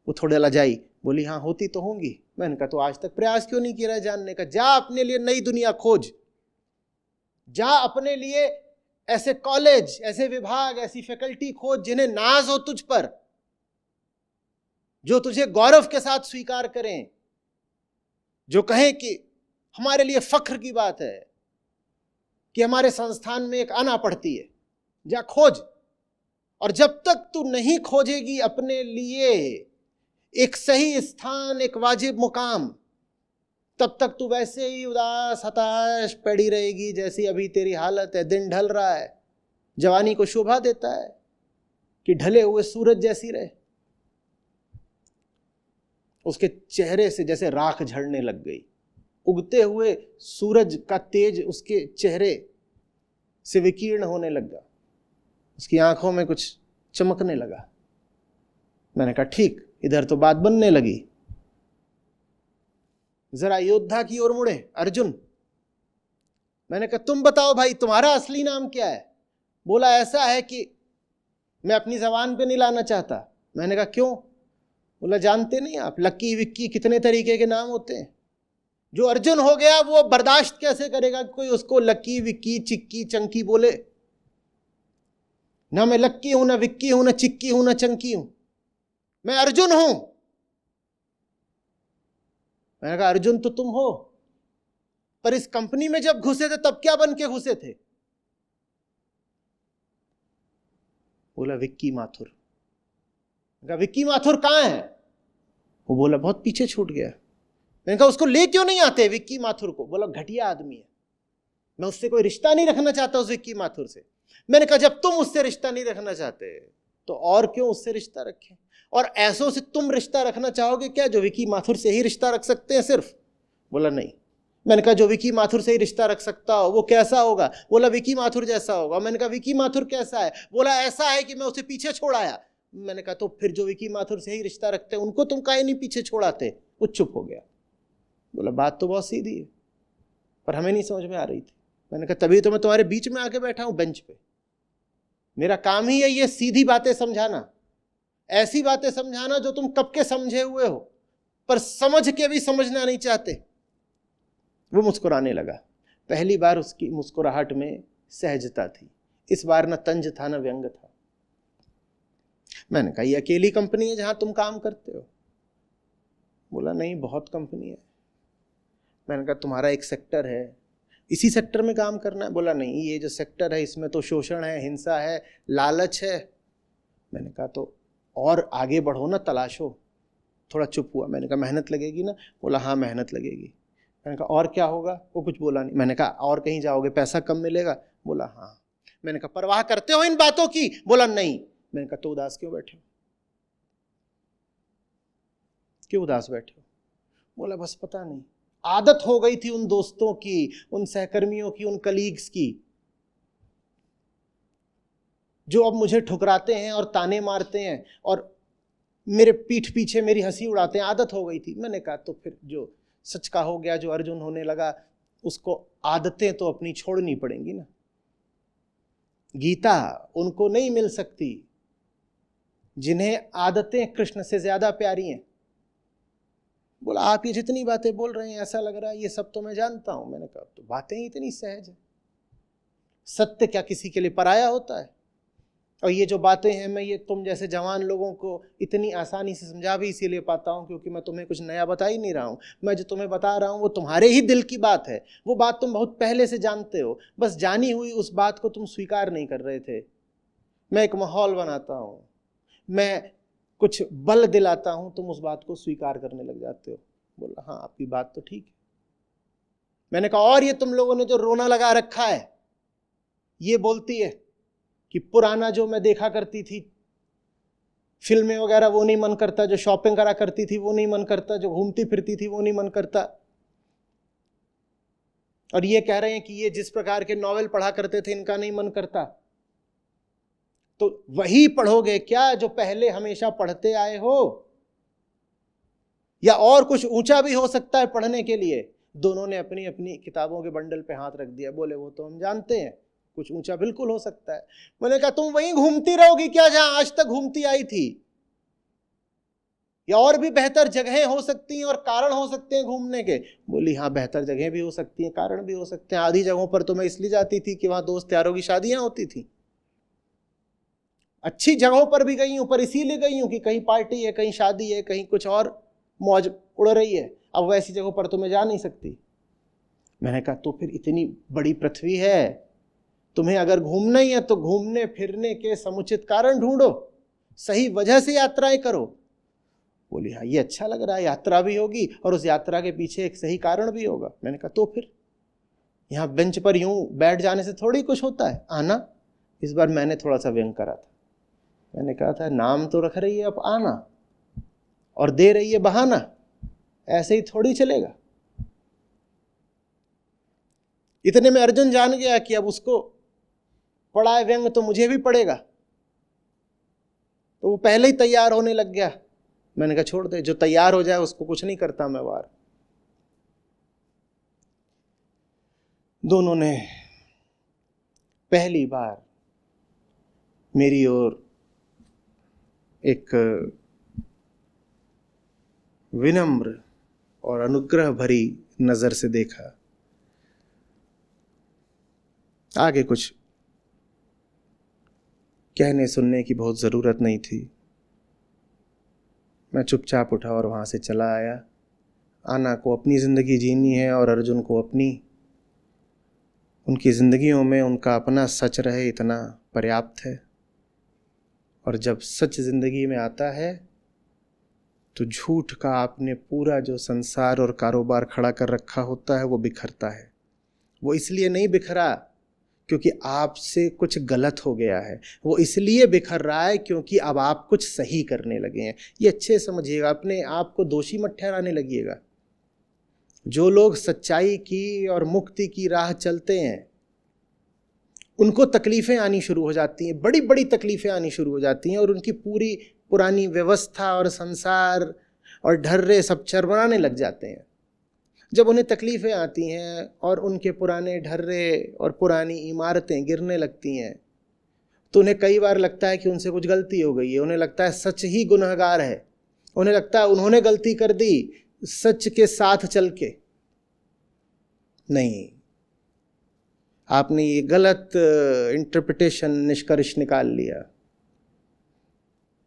S1: वो थोड़े लजाई, बोली हाँ होती तो होंगी। मैंने कहा तो आज तक प्रयास क्यों नहीं किया जानने का। जा अपने लिए नई दुनिया खोज, जा अपने लिए ऐसे कॉलेज, ऐसे विभाग, ऐसी फैकल्टी खोज जिन्हें नाज हो तुझ पर, जो तुझे गौरव के साथ स्वीकार करें, जो कहें कि हमारे लिए फख्र की बात है कि हमारे संस्थान में एक आना पढ़ती है। जा खोज। और जब तक तू नहीं खोजेगी अपने लिए एक सही स्थान, एक वाजिब मुकाम, तब तक तू वैसे ही उदास हताश पड़ी रहेगी जैसी अभी तेरी हालत है। दिन ढल रहा है, जवानी को शोभा देता है कि ढले हुए सूरज जैसी रहे। उसके चेहरे से जैसे राख झड़ने लग गई, उगते हुए सूरज का तेज उसके चेहरे से विकीर्ण होने लगा, उसकी आंखों में कुछ चमकने लगा। मैंने कहा ठीक, इधर तो बात बनने लगी। जरा योद्धा की ओर मुड़े अर्जुन। मैंने कहा तुम बताओ भाई तुम्हारा असली नाम क्या है। बोला ऐसा है कि मैं अपनी जबान पे नहीं लाना चाहता। मैंने कहा क्यों। बोला जानते नहीं आप, लक्की विक्की कितने तरीके के नाम होते हैं। जो अर्जुन हो गया वो बर्दाश्त कैसे करेगा कोई उसको लक्की विक्की चिक्की चंकी बोले? ना मैं लक्की हूं, ना विक्की हूं, ना चिक्की हूं, ना चंकी हूं, मैं अर्जुन हूं। मैंने कहा अर्जुन तो तुम हो, पर इस कंपनी में जब घुसे थे तब क्या बन के घुसे थे? बोला विक्की माथुर। मैंने कहा विक्की माथुर कहां है? वो बोला बहुत पीछे छूट गया। मैंने कहा उसको ले क्यों नहीं आते विक्की माथुर को? बोला घटिया आदमी है, मैं उससे कोई रिश्ता नहीं रखना चाहता उस विक्की माथुर से। मैंने कहा जब तुम उससे रिश्ता नहीं रखना चाहते तो और क्यों उससे रिश्ता रखें? और ऐसों से तुम रिश्ता रखना चाहोगे क्या जो विक्की माथुर से ही रिश्ता रख सकते हैं सिर्फ? बोला नहीं। मैंने कहा जो विक्की माथुर से ही रिश्ता रख सकता हो वो कैसा होगा? बोला विक्की माथुर जैसा होगा। मैंने कहा विक्की माथुर कैसा है? बोला ऐसा है कि मैं उसे पीछे छोड़ आया। मैंने कहा तो फिर जो विक्की माथुर से ही रिश्ता रखते हैं उनको तुम काहे नहीं पीछे छोड़ाते? वो चुप हो गया। बोला बात तो बहुत सीधी है पर हमें नहीं समझ में आ रही थी। मैंने कहा तभी तो मैं तुम्हारे बीच में आके बैठा हूं बेंच पे। मेरा काम ही है ये सीधी बातें समझाना, ऐसी बातें समझाना जो तुम कब के समझे हुए हो पर समझ के भी समझना नहीं चाहते। वो मुस्कुराने लगा। पहली बार उसकी मुस्कुराहट में सहजता थी। इस बार न तंज था न व्यंग था। मैंने कहा ये अकेली कंपनी है जहां तुम काम करते हो? बोला नहीं बहुत कंपनी है। मैंने कहा तुम्हारा एक सेक्टर है, इसी सेक्टर में काम करना है? बोला नहीं ये जो सेक्टर है इसमें तो शोषण है, हिंसा है, लालच है। मैंने कहा तो और आगे बढ़ो ना, तलाशो। थोड़ा चुप हुआ। मैंने कहा मेहनत लगेगी ना? बोला हाँ मेहनत लगेगी। मैंने कहा और क्या होगा? वो कुछ बोला नहीं। मैंने कहा और कहीं जाओगे पैसा कम मिलेगा? बोला हाँ। मैंने कहा परवाह करते हो इन बातों की? बोला नहीं। मैंने कहा तो उदास क्यों बैठे हो? क्यों उदास बैठे हो? बोला बस पता नहीं, आदत हो गई थी उन दोस्तों की, उन सहकर्मियों की, उन कलीग्स की जो अब मुझे ठुकराते हैं और ताने मारते हैं और मेरे पीठ पीछे मेरी हंसी उड़ाते हैं। आदत हो गई थी। मैंने कहा तो फिर जो सच का हो गया, जो अर्जुन होने लगा, उसको आदतें तो अपनी छोड़नी पड़ेंगी ना। गीता उनको नहीं मिल सकती जिन्हें आदतें कृष्ण से ज्यादा प्यारी हैं। बोला आप ये जितनी बातें बोल रहे हैं ऐसा लग रहा है ये सब तो मैं जानता हूं। मैंने कहा तो बातें ही इतनी सहज है, सत्य क्या किसी के लिए पराया होता है? और ये जो बातें हैं मैं ये तुम जैसे जवान लोगों को इतनी आसानी से समझा भी इसीलिए पाता हूं क्योंकि मैं तुम्हें कुछ नया बता ही नहीं रहा हूं। मैं जो तुम्हें बता रहा हूं वो तुम्हारे ही दिल की बात है। वो बात तुम बहुत पहले से जानते हो, बस जानी हुई उस बात को तुम स्वीकार नहीं कर रहे थे। मैं एक माहौल बनाता हूं, मैं कुछ बल दिलाता हूं, तुम उस बात को स्वीकार करने लग जाते हो। बोला हाँ आपकी बात तो ठीक है। मैंने कहा और ये तुम लोगों ने जो रोना लगा रखा है, ये बोलती है कि पुराना जो मैं देखा करती थी फिल्में वगैरह वो नहीं मन करता, जो शॉपिंग करा करती थी वो नहीं मन करता, जो घूमती फिरती थी वो नहीं मन करता। और ये कह रहे हैं कि ये जिस प्रकार के नॉवेल पढ़ा करते थे इनका नहीं मन करता। तो वही पढ़ोगे क्या जो पहले हमेशा पढ़ते आए हो, या और कुछ ऊंचा भी हो सकता है पढ़ने के लिए? दोनों ने अपनी अपनी किताबों के बंडल पे हाथ रख दिया। बोले वो तो हम जानते हैं, कुछ ऊंचा बिल्कुल हो सकता है। मैंने कहा तुम वहीं घूमती रहोगी क्या जहां आज तक घूमती आई थी, या और भी बेहतर जगहें हो सकती हैं और कारण हो सकते हैं घूमने के? बोली हाँ बेहतर जगहें भी हो सकती हैं, कारण भी हो सकते हैं। आधी जगहों पर तो मैं इसलिए जाती थी कि वहां दोस्त यारों की शादियां होती थी। अच्छी जगहों पर भी गई हूं पर इसीलिए गई हूं कि कहीं पार्टी है, कहीं शादी है, कहीं कुछ और मौज उड़ रही है। अब वैसी जगहों पर तो मैं जा नहीं सकती। मैंने कहा तो फिर इतनी बड़ी पृथ्वी है, तुम्हें अगर घूमना ही है तो घूमने फिरने के समुचित कारण ढूंढो, सही वजह से यात्राएं करो। बोली हाँ ये अच्छा लग रहा है, यात्रा भी होगी और उस यात्रा के पीछे एक सही कारण भी होगा। मैंने कहा तो फिर यहाँ बेंच पर यूं बैठ जाने से थोड़ी कुछ होता है, आना। इस बार मैंने थोड़ा सा व्यंग करा था। मैंने कहा था नाम तो रख रही है अब आना और दे रही है बहाना, ऐसे ही थोड़ी चलेगा। इतने में अर्जुन जान गया कि अब उसको पड़ा है व्यंग तो मुझे भी पड़ेगा, तो वो पहले ही तैयार होने लग गया। मैंने कहा छोड़ दे, जो तैयार हो जाए उसको कुछ नहीं करता मैं वार। दोनों ने पहली बार मेरी ओर एक विनम्र और अनुग्रह भरी नजर से देखा। आगे कुछ कहने सुनने की बहुत जरूरत नहीं थी। मैं चुपचाप उठा और वहां से चला आया। आना को अपनी जिंदगी जीनी है और अर्जुन को अपनी। उनकी जिंदगियों में उनका अपना सच रहे इतना पर्याप्त है। और जब सच जिंदगी में आता है तो झूठ का आपने पूरा जो संसार और कारोबार खड़ा कर रखा होता है वो बिखरता है। वो इसलिए नहीं बिखरा क्योंकि आपसे कुछ गलत हो गया है, वो इसलिए बिखर रहा है क्योंकि अब आप कुछ सही करने लगे हैं। ये अच्छे समझिएगा, अपने आप को दोषी मत ठहराने लगिएगा। जो लोग सच्चाई की और मुक्ति की राह चलते हैं उनको तकलीफें आनी शुरू हो जाती हैं, बड़ी बड़ी तकलीफें आनी शुरू हो जाती हैं, और उनकी पूरी पुरानी व्यवस्था और संसार और ढर्रे सब चरमराने लग जाते हैं। जब उन्हें तकलीफ़ें आती हैं और उनके पुराने ढर्रे और पुरानी इमारतें गिरने लगती हैं तो उन्हें कई बार लगता है कि उनसे कुछ गलती हो गई है। उन्हें लगता है सच ही गुनहगार है। उन्हें लगता है उन्होंने गलती कर दी सच के साथ चल के। नहीं, आपने ये गलत इंटरप्रिटेशन निष्कर्ष निकाल लिया।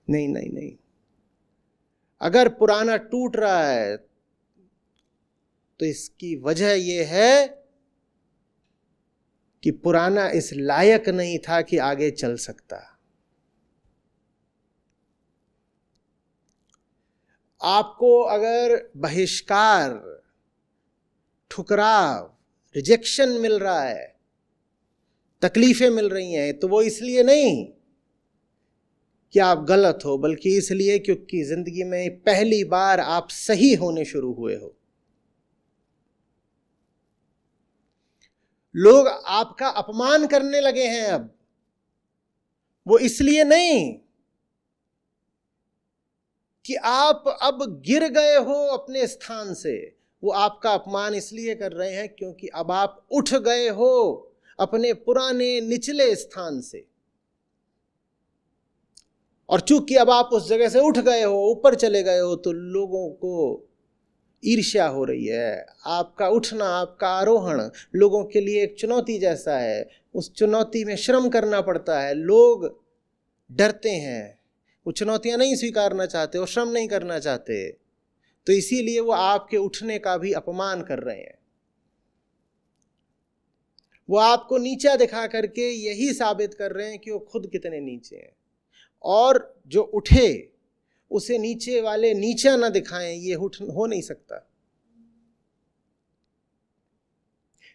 S1: नहीं नहीं नहीं, अगर पुराना टूट रहा है तो इसकी वजह यह है कि पुराना इस लायक नहीं था कि आगे चल सकता। आपको अगर बहिष्कार, ठुकराव, रिजेक्शन मिल रहा है, तकलीफें मिल रही हैं, तो वो इसलिए नहीं कि आप गलत हो, बल्कि इसलिए क्योंकि जिंदगी में पहली बार आप सही होने शुरू हुए हो। लोग आपका अपमान करने लगे हैं अब, वो इसलिए नहीं कि आप अब गिर गए हो अपने स्थान से, वो आपका अपमान इसलिए कर रहे हैं क्योंकि अब आप उठ गए हो अपने पुराने निचले स्थान से। और चूंकि अब आप उस जगह से उठ गए हो, ऊपर चले गए हो, तो लोगों को ईर्ष्या हो रही है। आपका उठना, आपका आरोहण लोगों के लिए एक चुनौती जैसा है। उस चुनौती में श्रम करना पड़ता है। लोग डरते हैं, वो चुनौतियां नहीं स्वीकारना चाहते, वो श्रम नहीं करना चाहते, तो इसीलिए वो आपके उठने का भी अपमान कर रहे हैं। वो आपको नीचा दिखा करके यही साबित कर रहे हैं कि वो खुद कितने नीचे हैं, और जो उठे उसे नीचे वाले नीचा ना दिखाएं, ये हो नहीं सकता।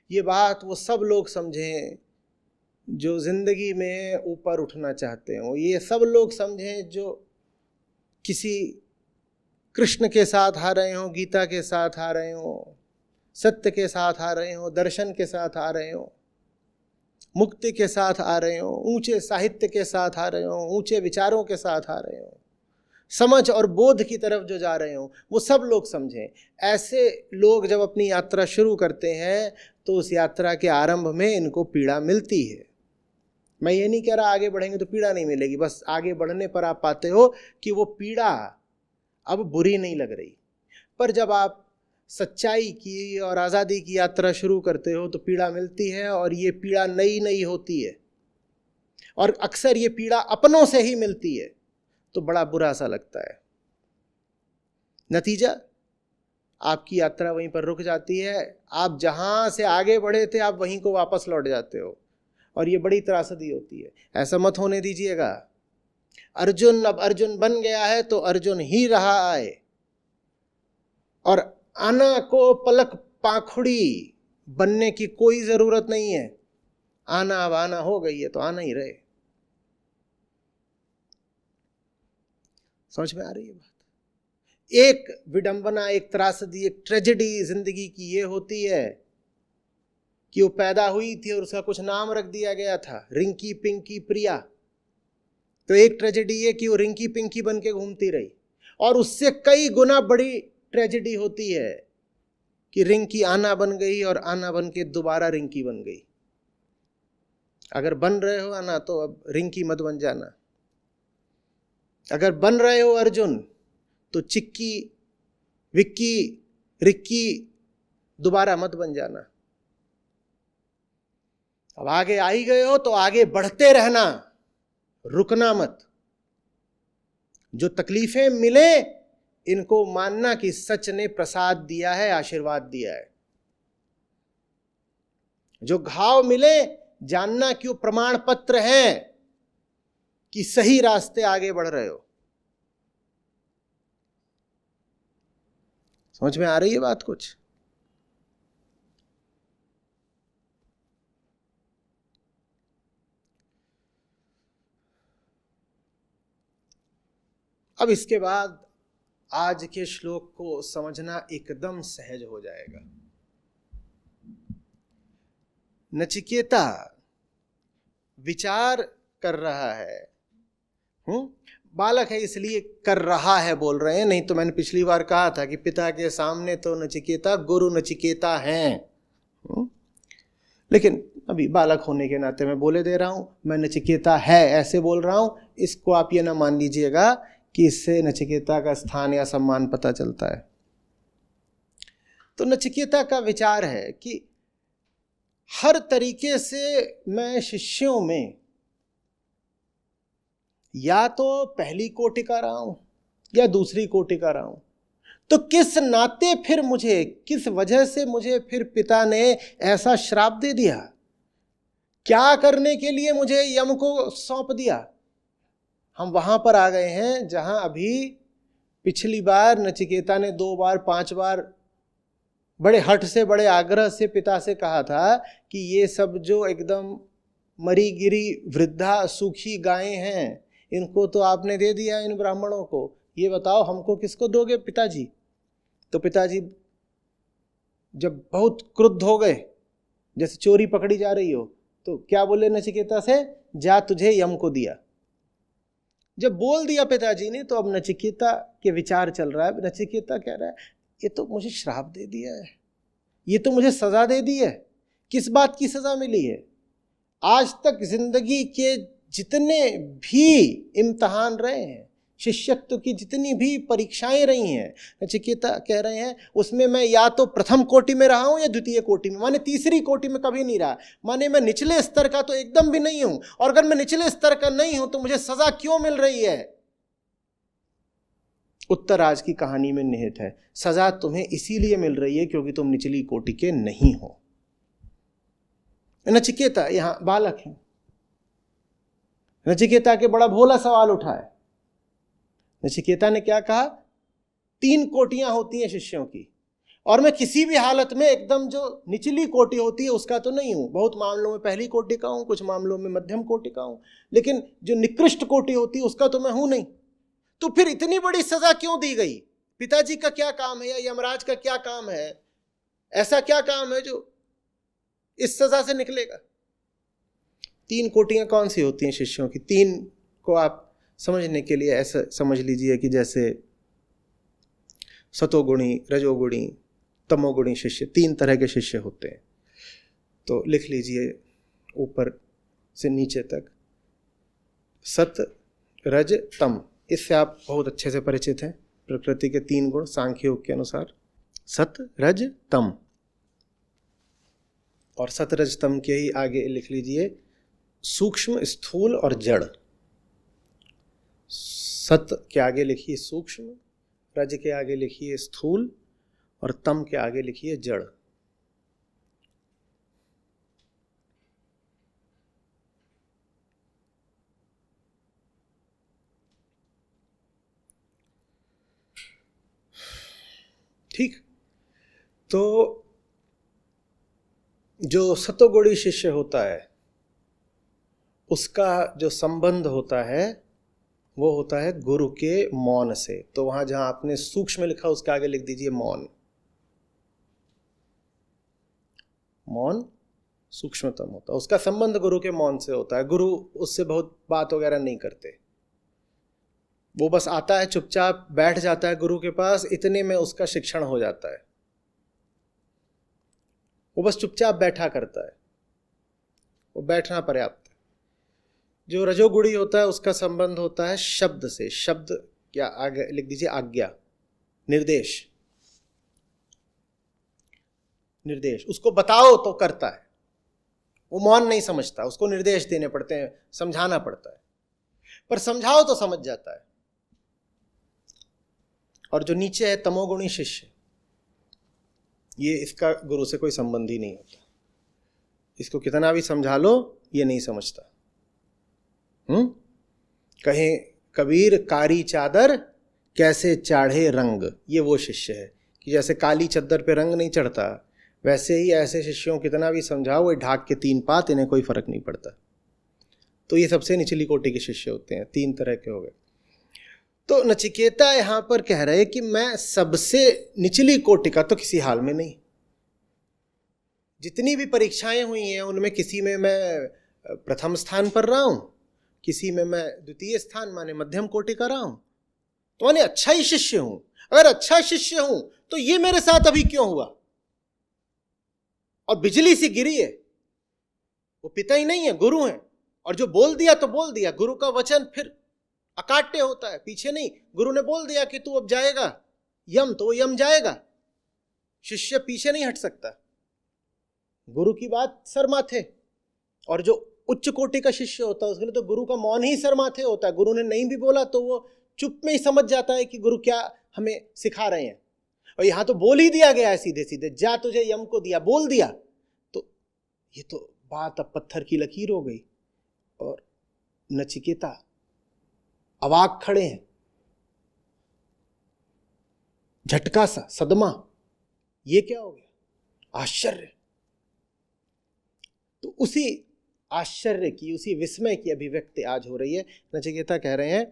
S1: ये बात वो सब लोग समझें जो जिंदगी में ऊपर उठना चाहते हो। ये सब लोग समझें जो किसी कृष्ण के साथ आ रहे हो, गीता के साथ आ रहे हो, सत्य के साथ आ रहे हो, दर्शन के साथ आ रहे हो, मुक्ति के साथ आ रहे हो, ऊंचे साहित्य के साथ आ रहे हो, ऊंचे विचारों के साथ आ रहे हो, समझ और बोध की तरफ जो जा रहे हो, वो सब लोग समझें। ऐसे लोग जब अपनी यात्रा शुरू करते हैं तो उस यात्रा के आरंभ में इनको पीड़ा मिलती है। मैं ये नहीं कह रहा आगे बढ़ेंगे तो पीड़ा नहीं मिलेगी, बस आगे बढ़ने पर आप पाते हो कि वो पीड़ा अब बुरी नहीं लग रही। पर जब आप सच्चाई की और आज़ादी की यात्रा शुरू करते हो तो पीड़ा मिलती है, और ये पीड़ा नई नई होती है, और अक्सर ये पीड़ा अपनों से ही मिलती है, तो बड़ा बुरा सा लगता है। नतीजा, आपकी यात्रा वहीं पर रुक जाती है। आप जहां से आगे बढ़े थे आप वहीं को वापस लौट जाते हो, और ये बड़ी त्रासदी होती है। ऐसा मत होने दीजिएगा। अर्जुन अब अर्जुन बन गया है तो अर्जुन ही रहा आए, और आना को पलक पाखुड़ी बनने की कोई जरूरत नहीं है। आना अब आना हो गई है तो आना ही रहे। समझ में आ रही है बात? एक विडंबना, एक त्रासदी, एक ट्रेजेडी जिंदगी की ये होती है कि वो पैदा हुई थी और उसका कुछ नाम रख दिया गया था, रिंकी पिंकी प्रिया। तो एक ट्रेजेडी ये कि वो रिंकी पिंकी बन के घूमती रही, और उससे कई गुना बड़ी ट्रेजेडी होती है कि रिंकी आना बन गई और आना बन के दोबारा रिंकी बन गई। अगर बन रहे हो आना तो अब रिंकी मत बन जाना। अगर बन रहे हो अर्जुन तो चिक्की, विक्की, रिक्की दोबारा मत बन जाना। अब आगे आ ही गए हो तो आगे बढ़ते रहना, रुकना मत। जो तकलीफें मिले इनको मानना कि सच ने प्रसाद दिया है, आशीर्वाद दिया है। जो घाव मिले जानना कि वो प्रमाण पत्र है कि सही रास्ते आगे बढ़ रहे हो। समझ में आ रही है बात कुछ? अब इसके बाद आज के श्लोक को समझना एकदम सहज हो जाएगा। नचिकेता विचार कर रहा है, बालक है इसलिए कर रहा है बोल रहे हैं, नहीं तो मैंने पिछली बार कहा था कि पिता के सामने तो नचिकेता गुरु नचिकेता हैं, लेकिन अभी बालक होने के नाते मैं बोले दे रहा हूं, मैं नचिकेता है ऐसे बोल रहा हूं। इसको आप ये ना मान लीजिएगा कि इससे नचिकेता का स्थान या सम्मान पता चलता है। तो नचिकेता का विचार है कि हर तरीके से मैं शिष्यों में या तो पहली कोटि का रहा हूं या दूसरी कोटि का रहा हूं, तो किस नाते फिर मुझे, किस वजह से मुझे फिर पिता ने ऐसा श्राप दे दिया? क्या करने के लिए मुझे यम को सौंप दिया? हम वहां पर आ गए हैं जहां अभी पिछली बार नचिकेता ने 2 बार 5 बार बड़े हठ से, बड़े आग्रह से पिता से कहा था कि ये सब जो एकदम मरी गिरी वृद्धा सूखी गायें हैं, इनको तो आपने दे दिया इन ब्राह्मणों को, ये बताओ हमको किसको दोगे पिताजी? तो पिताजी जब बहुत क्रुद्ध हो गए, जैसे चोरी पकड़ी जा रही हो, तो क्या बोले नचिकेता से? जा तुझे यम को दिया। जब बोल दिया पिताजी ने, तो अब नचिकेता के विचार चल रहा है। नचिकेता कह रहा है ये तो मुझे श्राप दे दिया है, ये तो मुझे सजा दे दी है। किस बात की सजा मिली है? आज तक जिंदगी के जितने भी इम्तिहान रहे हैं, शिष्यत्व की जितनी भी परीक्षाएं रही हैं, नचिकेता कह रहे हैं उसमें मैं या तो प्रथम कोटि में रहा हूं या द्वितीय कोटि में, माने तीसरी कोटि में कभी नहीं रहा। माने मैं निचले स्तर का तो एकदम भी नहीं हूं, और अगर मैं निचले स्तर का नहीं हूं तो मुझे सजा क्यों मिल रही है? उत्तर आज की कहानी में निहित है। सजा तुम्हें इसीलिए मिल रही है क्योंकि तुम निचली कोटि के नहीं हो। नचिकेता यहां बालक है। नचिकेता के बड़ा भोला सवाल उठा है। नचिकेता ने क्या कहा? 3 कोटियां होती हैं शिष्यों की, और मैं किसी भी हालत में एकदम जो निचली कोटि होती है उसका तो नहीं हूं। बहुत मामलों में पहली कोटि का हूं, कुछ मामलों में मध्यम कोटि का हूं, लेकिन जो निकृष्ट कोटि होती है उसका तो मैं हूं नहीं। तो फिर इतनी बड़ी सजा क्यों दी गई? पिताजी का क्या काम है या यमराज का क्या काम है? ऐसा क्या काम है जो इस सजा से निकलेगा? 3 कोटियां कौन सी होती हैं शिष्यों की? 3 को आप समझने के लिए ऐसा समझ लीजिए कि जैसे सतोगुणी, रजोगुणी, तमोगुणी शिष्य, 3 तरह के शिष्य होते हैं। तो लिख लीजिए ऊपर से नीचे तक, सत, रज, तम। इससे आप बहुत अच्छे से परिचित हैं। प्रकृति के 3 गुण सांख्य योग के अनुसार, सत, रज, तम। और सत, रज, तम के ही आगे लिख लीजिए सूक्ष्म, स्थूल और जड़। सत के आगे लिखिए सूक्ष्म, रज के आगे लिखिए स्थूल, और तम के आगे लिखिए जड़। ठीक। तो जो सतोगुणी शिष्य होता है उसका जो संबंध होता है वो होता है गुरु के मौन से। तो वहां जहां आपने सूक्ष्म लिखा उसके आगे लिख दीजिए मौन। मौन सूक्ष्मतम होता है, उसका संबंध गुरु के मौन से होता है। गुरु उससे बहुत बात वगैरह नहीं करते, वो बस आता है, चुपचाप बैठ जाता है गुरु के पास, इतने में उसका शिक्षण हो जाता है। वो बस चुपचाप बैठा करता है, वो बैठना पर्याप्त है। जो रजोगुणी होता है उसका संबंध होता है शब्द से। शब्द क्या आगे लिख दीजिए? आज्ञा, निर्देश। निर्देश, उसको बताओ तो करता है, वो मौन नहीं समझता, उसको निर्देश देने पड़ते हैं, समझाना पड़ता है, पर समझाओ तो समझ जाता है। और जो नीचे है तमोगुणी शिष्य, ये इसका गुरु से कोई संबंध ही नहीं होता, इसको कितना भी समझा लो ये नहीं समझता। कहें कबीर कारी चादर कैसे चाढ़े रंग, ये वो शिष्य है कि जैसे काली चद्दर पे रंग नहीं चढ़ता, वैसे ही ऐसे शिष्यों कितना भी समझाओ वो ढाक के तीन पात, इन्हें कोई फर्क नहीं पड़ता। तो ये सबसे निचली कोटि के शिष्य होते हैं, तीन तरह के हो गए। तो नचिकेता यहां पर कह रहे कि मैं सबसे निचली कोटि का तो किसी हाल में नहीं, जितनी भी परीक्षाएं हुई हैं उनमें किसी में मैं प्रथम स्थान पर रहा हूं, किसी में मैं द्वितीय स्थान माने मध्यम कोटि का रहा हूं, तो माने अच्छा ही शिष्य हूं। अगर अच्छा शिष्य हूं तो ये मेरे साथ अभी क्यों हुआ? और बिजली सी गिरी है, वो पिता ही नहीं है, गुरु है, और जो बोल दिया तो बोल दिया। गुरु का वचन फिर अकाट्य होता है, पीछे नहीं। गुरु ने बोल दिया कि तू अब जाएगा यम, तो वो यम जाएगा, शिष्य पीछे नहीं हट सकता। गुरु की बात सर माथे। और जो उच्च कोटि का शिष्य होता है उसके लिए तो गुरु का मौन ही सर माथे होता है। गुरु ने नहीं भी बोला तो वो चुप में ही समझ जाता है कि गुरु क्या हमें सिखा रहे हैं। और यहां तो बोल ही दिया गया है सीधे सीधे, जा तुझे यम को दिया, बोल दिया। तो ये तो बात अब पत्थर की लकीर हो गई। और नचिकेता अवाक खड़े हैं, झटका सा, सदमा, ये क्या हो गया? आश्चर्य। तो उसी आश्चर्य की, उसी विस्मय की अभिव्यक्ति आज हो रही है। नचिकेता कह रहे हैं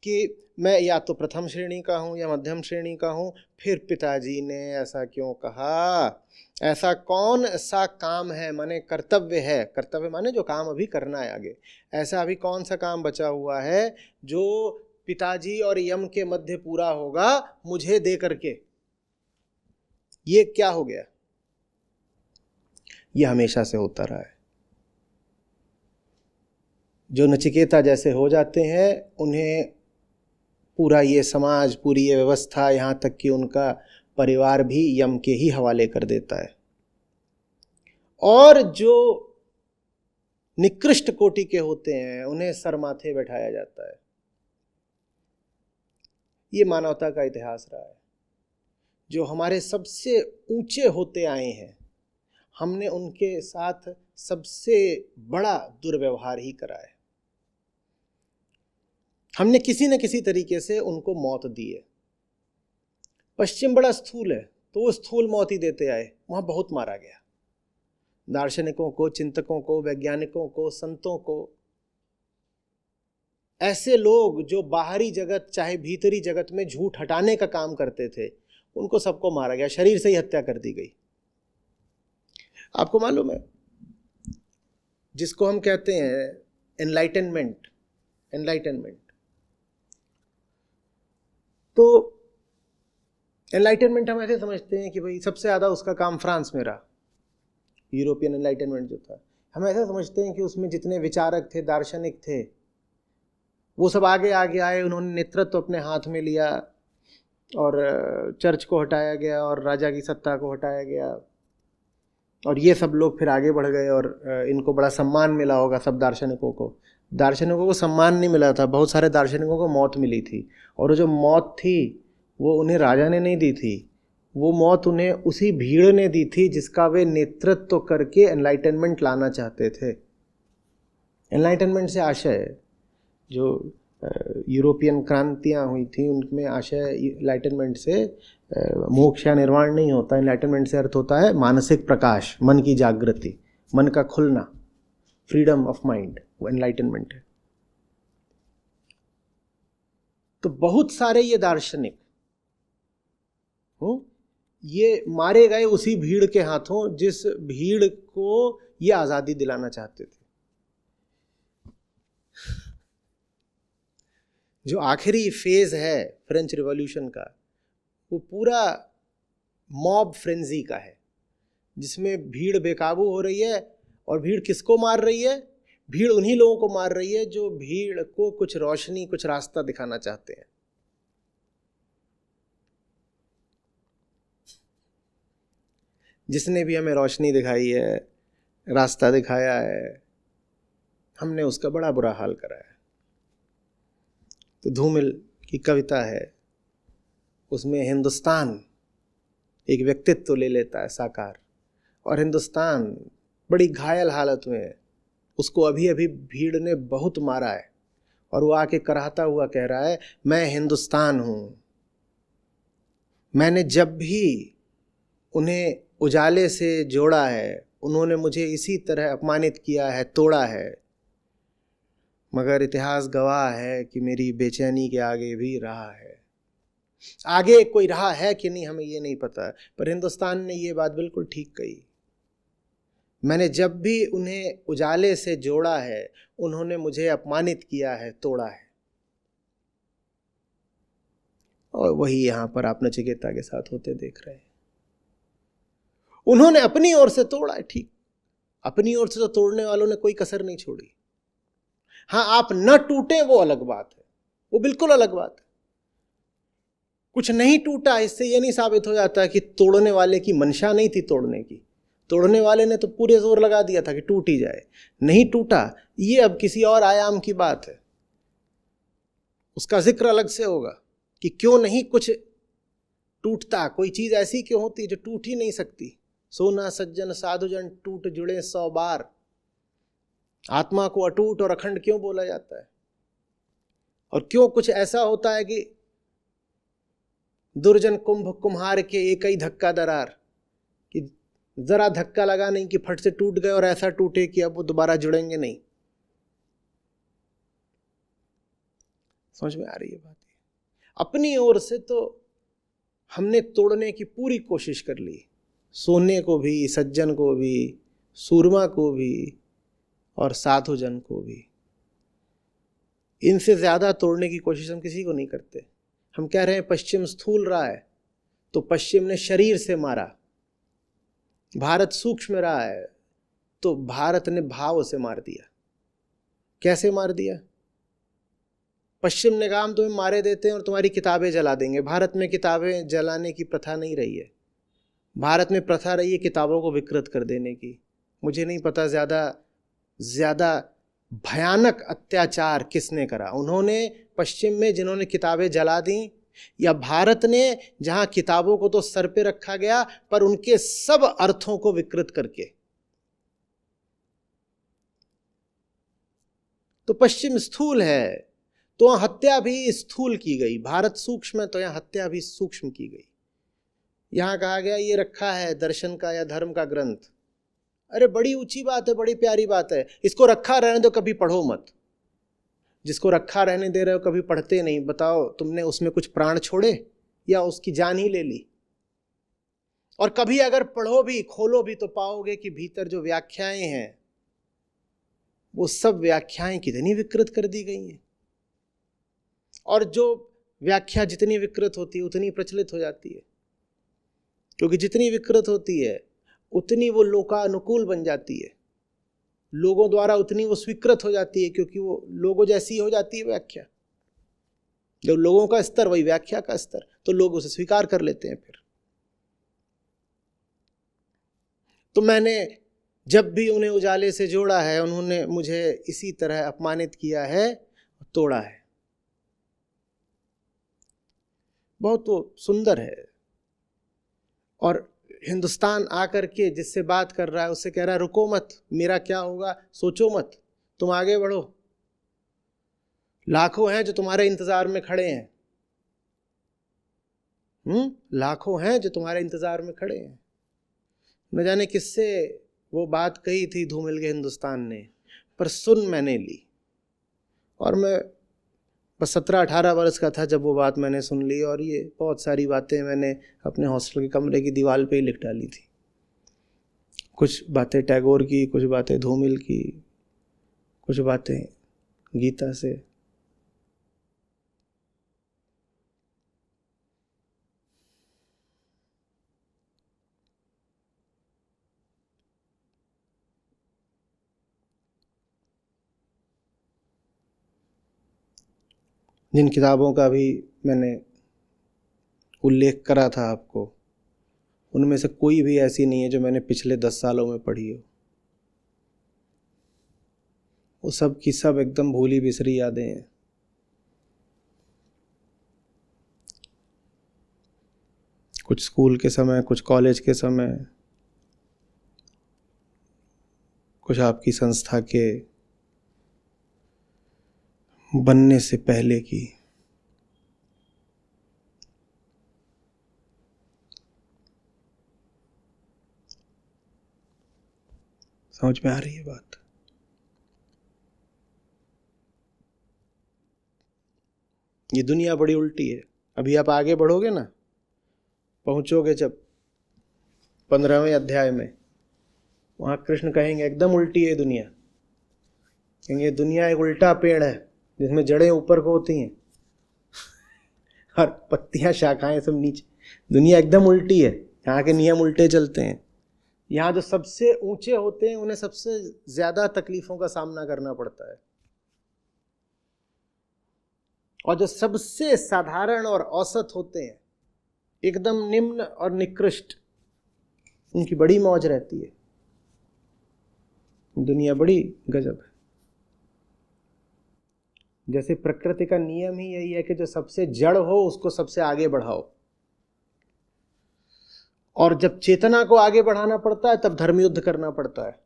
S1: कि मैं या तो प्रथम श्रेणी का हूं या मध्यम श्रेणी का हूं, फिर पिताजी ने ऐसा क्यों कहा? ऐसा कौन सा काम है, माने कर्तव्य है, कर्तव्य माने जो काम अभी करना है आगे, ऐसा अभी कौन सा काम बचा हुआ है जो पिताजी और यम के मध्य पूरा होगा मुझे दे करके? ये क्या हो गया? ये हमेशा से होता रहा है। जो नचिकेता जैसे हो जाते हैं उन्हें पूरा ये समाज, पूरी ये व्यवस्था, यहाँ तक कि उनका परिवार भी यम के ही हवाले कर देता है। और जो निकृष्ट कोटि के होते हैं उन्हें सर माथे बैठाया जाता है। ये मानवता का इतिहास रहा है। जो हमारे सबसे ऊंचे होते आए हैं, हमने उनके साथ सबसे बड़ा दुर्व्यवहार ही करा है। हमने किसी न किसी तरीके से उनको मौत दी है। पश्चिम बड़ा स्थूल है तो वो स्थूल मौत ही देते आए, वहां बहुत मारा गया। दार्शनिकों को, चिंतकों को, वैज्ञानिकों को, संतों को, ऐसे लोग जो बाहरी जगत चाहे भीतरी जगत में झूठ हटाने का काम करते थे, उनको सबको मारा गया, शरीर से ही हत्या कर दी गई। आपको मालूम है, जिसको हम कहते हैं एनलाइटनमेंट, तो एनलाइटनमेंट हम ऐसे समझते हैं कि भाई सबसे ज़्यादा उसका काम फ्रांस में रहा, यूरोपियन एनलाइटनमेंट जो था। हम ऐसा समझते हैं कि उसमें जितने विचारक थे, दार्शनिक थे, वो सब आगे आगे आए, उन्होंने नेतृत्व अपने हाथ में लिया और चर्च को हटाया गया और राजा की सत्ता को हटाया गया, और ये सब लोग फिर आगे बढ़ गए और इनको बड़ा सम्मान मिला होगा सब दार्शनिकों को। दार्शनिकों को सम्मान नहीं मिला था, बहुत सारे दार्शनिकों को मौत मिली थी, और वो जो मौत थी वो उन्हें राजा ने नहीं दी थी, वो मौत उन्हें उसी भीड़ ने दी थी जिसका वे नेतृत्व करके एनलाइटनमेंट लाना चाहते थे। एनलाइटनमेंट से आशय, जो यूरोपियन क्रांतियाँ हुई थी उनमें आशय एनलाइटनमेंट से मोक्ष या निर्वाण नहीं होता। एनलाइटनमेंट से अर्थ होता है मानसिक प्रकाश, मन की जागृति, मन का खुलना, फ्रीडम ऑफ माइंड, वो एनलाइटनमेंट है। तो बहुत सारे ये दार्शनिक ये मारे गए उसी भीड़ के हाथों जिस भीड़ को ये आज़ादी दिलाना चाहते थे। जो आखिरी फेज है फ्रेंच रिवॉल्यूशन का, वो पूरा मॉब फ्रेंजी का है, जिसमें भीड़ बेकाबू हो रही है। और भीड़ किसको मार रही है? भीड़ उन्हीं लोगों को मार रही है जो भीड़ को कुछ रोशनी, कुछ रास्ता दिखाना चाहते हैं। जिसने भी हमें रोशनी दिखाई है, रास्ता दिखाया है, हमने उसका बड़ा बुरा हाल करा है। तो धूमिल की कविता है, उसमें हिंदुस्तान एक व्यक्तित्व ले लेता है साकार, और हिंदुस्तान बड़ी घायल हालत में है। उसको अभी अभी भीड़ ने बहुत मारा है और वो आके कराहता हुआ कह रहा है, मैं हिंदुस्तान हूँ। मैंने जब भी उन्हें उजाले से जोड़ा है, उन्होंने मुझे इसी तरह अपमानित किया है, तोड़ा है। मगर इतिहास गवाह है कि मेरी बेचैनी के आगे भी रहा है। आगे कोई रहा है कि नहीं हमें ये नहीं पता, पर हिंदुस्तान ने ये बात बिल्कुल ठीक कही। मैंने जब भी उन्हें उजाले से जोड़ा है, उन्होंने मुझे अपमानित किया है, तोड़ा है। और वही यहां पर आप नचिकेता के साथ होते देख रहे हैं। उन्होंने अपनी ओर से तोड़ा है, ठीक, अपनी ओर से तो तोड़ने वालों ने कोई कसर नहीं छोड़ी। हाँ, आप न टूटे वो अलग बात है, वो बिल्कुल अलग बात है। कुछ नहीं टूटा इससे ये नहीं साबित हो जाता कि तोड़ने वाले की मंशा नहीं थी तोड़ने की। तोड़ने वाले ने तो पूरे जोर लगा दिया था कि टूट ही जाए। नहीं टूटा, ये अब किसी और आयाम की बात है, उसका जिक्र अलग से होगा कि क्यों नहीं कुछ टूटता, कोई चीज ऐसी क्यों होती जो टूट ही नहीं सकती। सोना सज्जन साधुजन टूट जुड़े 100 बार। आत्मा को अटूट और अखंड क्यों बोला जाता है? और क्यों कुछ ऐसा होता है कि दुर्जन कुंभ कुम्हार के एक ही धक्का दरार, कि जरा धक्का लगा नहीं कि फट से टूट गए और ऐसा टूटे कि अब वो दोबारा जुड़ेंगे नहीं। समझ में आ रही है बात? अपनी ओर से तो हमने तोड़ने की पूरी कोशिश कर ली, सोने को भी, सज्जन को भी, सूरमा को भी और साधुजन को भी। इनसे ज्यादा तोड़ने की कोशिश हम किसी को नहीं करते। हम कह रहे हैं पश्चिम स्थूल रहा है, तो पश्चिम ने शरीर से मारा। भारत सूक्ष्म रहा है, तो भारत ने भाव से मार दिया। कैसे मार दिया? पश्चिम ने कहा हम तुम्हें मारे देते हैं और तुम्हारी किताबें जला देंगे। भारत में किताबें जलाने की प्रथा नहीं रही है। भारत में प्रथा रही है किताबों को विकृत कर देने की। मुझे नहीं पता ज्यादा भयानक अत्याचार किसने करा, उन्होंने पश्चिम में जिन्होंने किताबें जला दी, या भारत ने जहां किताबों को तो सर पे रखा गया पर उनके सब अर्थों को विकृत करके। तो पश्चिम स्थूल है तो वहां हत्या भी स्थूल की गई, भारत सूक्ष्म है तो यहां हत्या भी सूक्ष्म की गई। यहां कहा गया ये रखा है दर्शन का या धर्म का ग्रंथ। अरे बड़ी ऊंची बात है, बड़ी प्यारी बात है, इसको रखा रहने दो, कभी पढ़ो मत। जिसको रखा रहने दे रहे हो कभी पढ़ते नहीं, बताओ तुमने उसमें कुछ प्राण छोड़े या उसकी जान ही ले ली? और कभी अगर पढ़ो भी, खोलो भी, तो पाओगे कि भीतर जो व्याख्याएं हैं वो सब व्याख्याएं कितनी विकृत कर दी गई हैं। और जो व्याख्या जितनी विकृत होती है उतनी प्रचलित हो जाती है, क्योंकि जितनी विकृत होती है उतनी वो लोकानुकूल बन जाती है, लोगों द्वारा उतनी वो स्वीकृत हो जाती है, क्योंकि वो लोगों जैसी हो जाती है व्याख्या। जब लोगों का स्तर वही व्याख्या का स्तर, तो लोग उसे स्वीकार कर लेते हैं। फिर तो मैंने जब भी उन्हें उजाले से जोड़ा है, उन्होंने मुझे इसी तरह अपमानित किया है, तोड़ा है। बहुत वो सुंदर है। और हिंदुस्तान आकर के जिससे बात कर रहा है उससे कह रहा है रुको मत, मेरा क्या होगा सोचो मत, तुम आगे बढ़ो। लाखों हैं जो तुम्हारे इंतजार में खड़े हैं। लाखों हैं जो तुम्हारे इंतजार में खड़े हैं। न जाने किससे वो बात कही थी धूमिल के हिंदुस्तान ने, पर सुन मैंने ली। और मैं बस 17-18 वर्ष का था जब वो बात मैंने सुन ली, और ये बहुत सारी बातें मैंने अपने हॉस्टल के कमरे की दीवार पे ही लिख डाली थी। कुछ बातें टैगोर की, कुछ बातें धूमिल की, कुछ बातें गीता से। जिन किताबों का भी मैंने उल्लेख करा था आपको, उनमें से कोई भी ऐसी नहीं है जो मैंने पिछले 10 सालों में पढ़ी हो। वो सब की सब एकदम भूली बिसरी यादें हैं। कुछ स्कूल के समय, कुछ कॉलेज के समय, कुछ आपकी संस्था के बनने से पहले की। समझ में आ रही है बात? ये दुनिया बड़ी उल्टी है। अभी आप आगे बढ़ोगे ना, पहुंचोगे जब 15वें अध्याय में, वहां कृष्ण कहेंगे एकदम उल्टी है दुनिया। कहेंगे दुनिया एक उल्टा पेड़ है जिसमें जड़ें ऊपर को होती हैं और पत्तियां, शाखाएं सब नीचे। दुनिया एकदम उल्टी है। यहाँ के नियम उल्टे चलते हैं। यहाँ जो सबसे ऊंचे होते हैं उन्हें सबसे ज्यादा तकलीफों का सामना करना पड़ता है, और जो सबसे साधारण और औसत होते हैं, एकदम निम्न और निकृष्ट, उनकी बड़ी मौज रहती है। दुनिया बड़ी गजब है। जैसे प्रकृति का नियम ही यही है कि जो सबसे जड़ हो उसको सबसे आगे बढ़ाओ, और जब चेतना को आगे बढ़ाना पड़ता है तब धर्म युद्ध करना पड़ता है।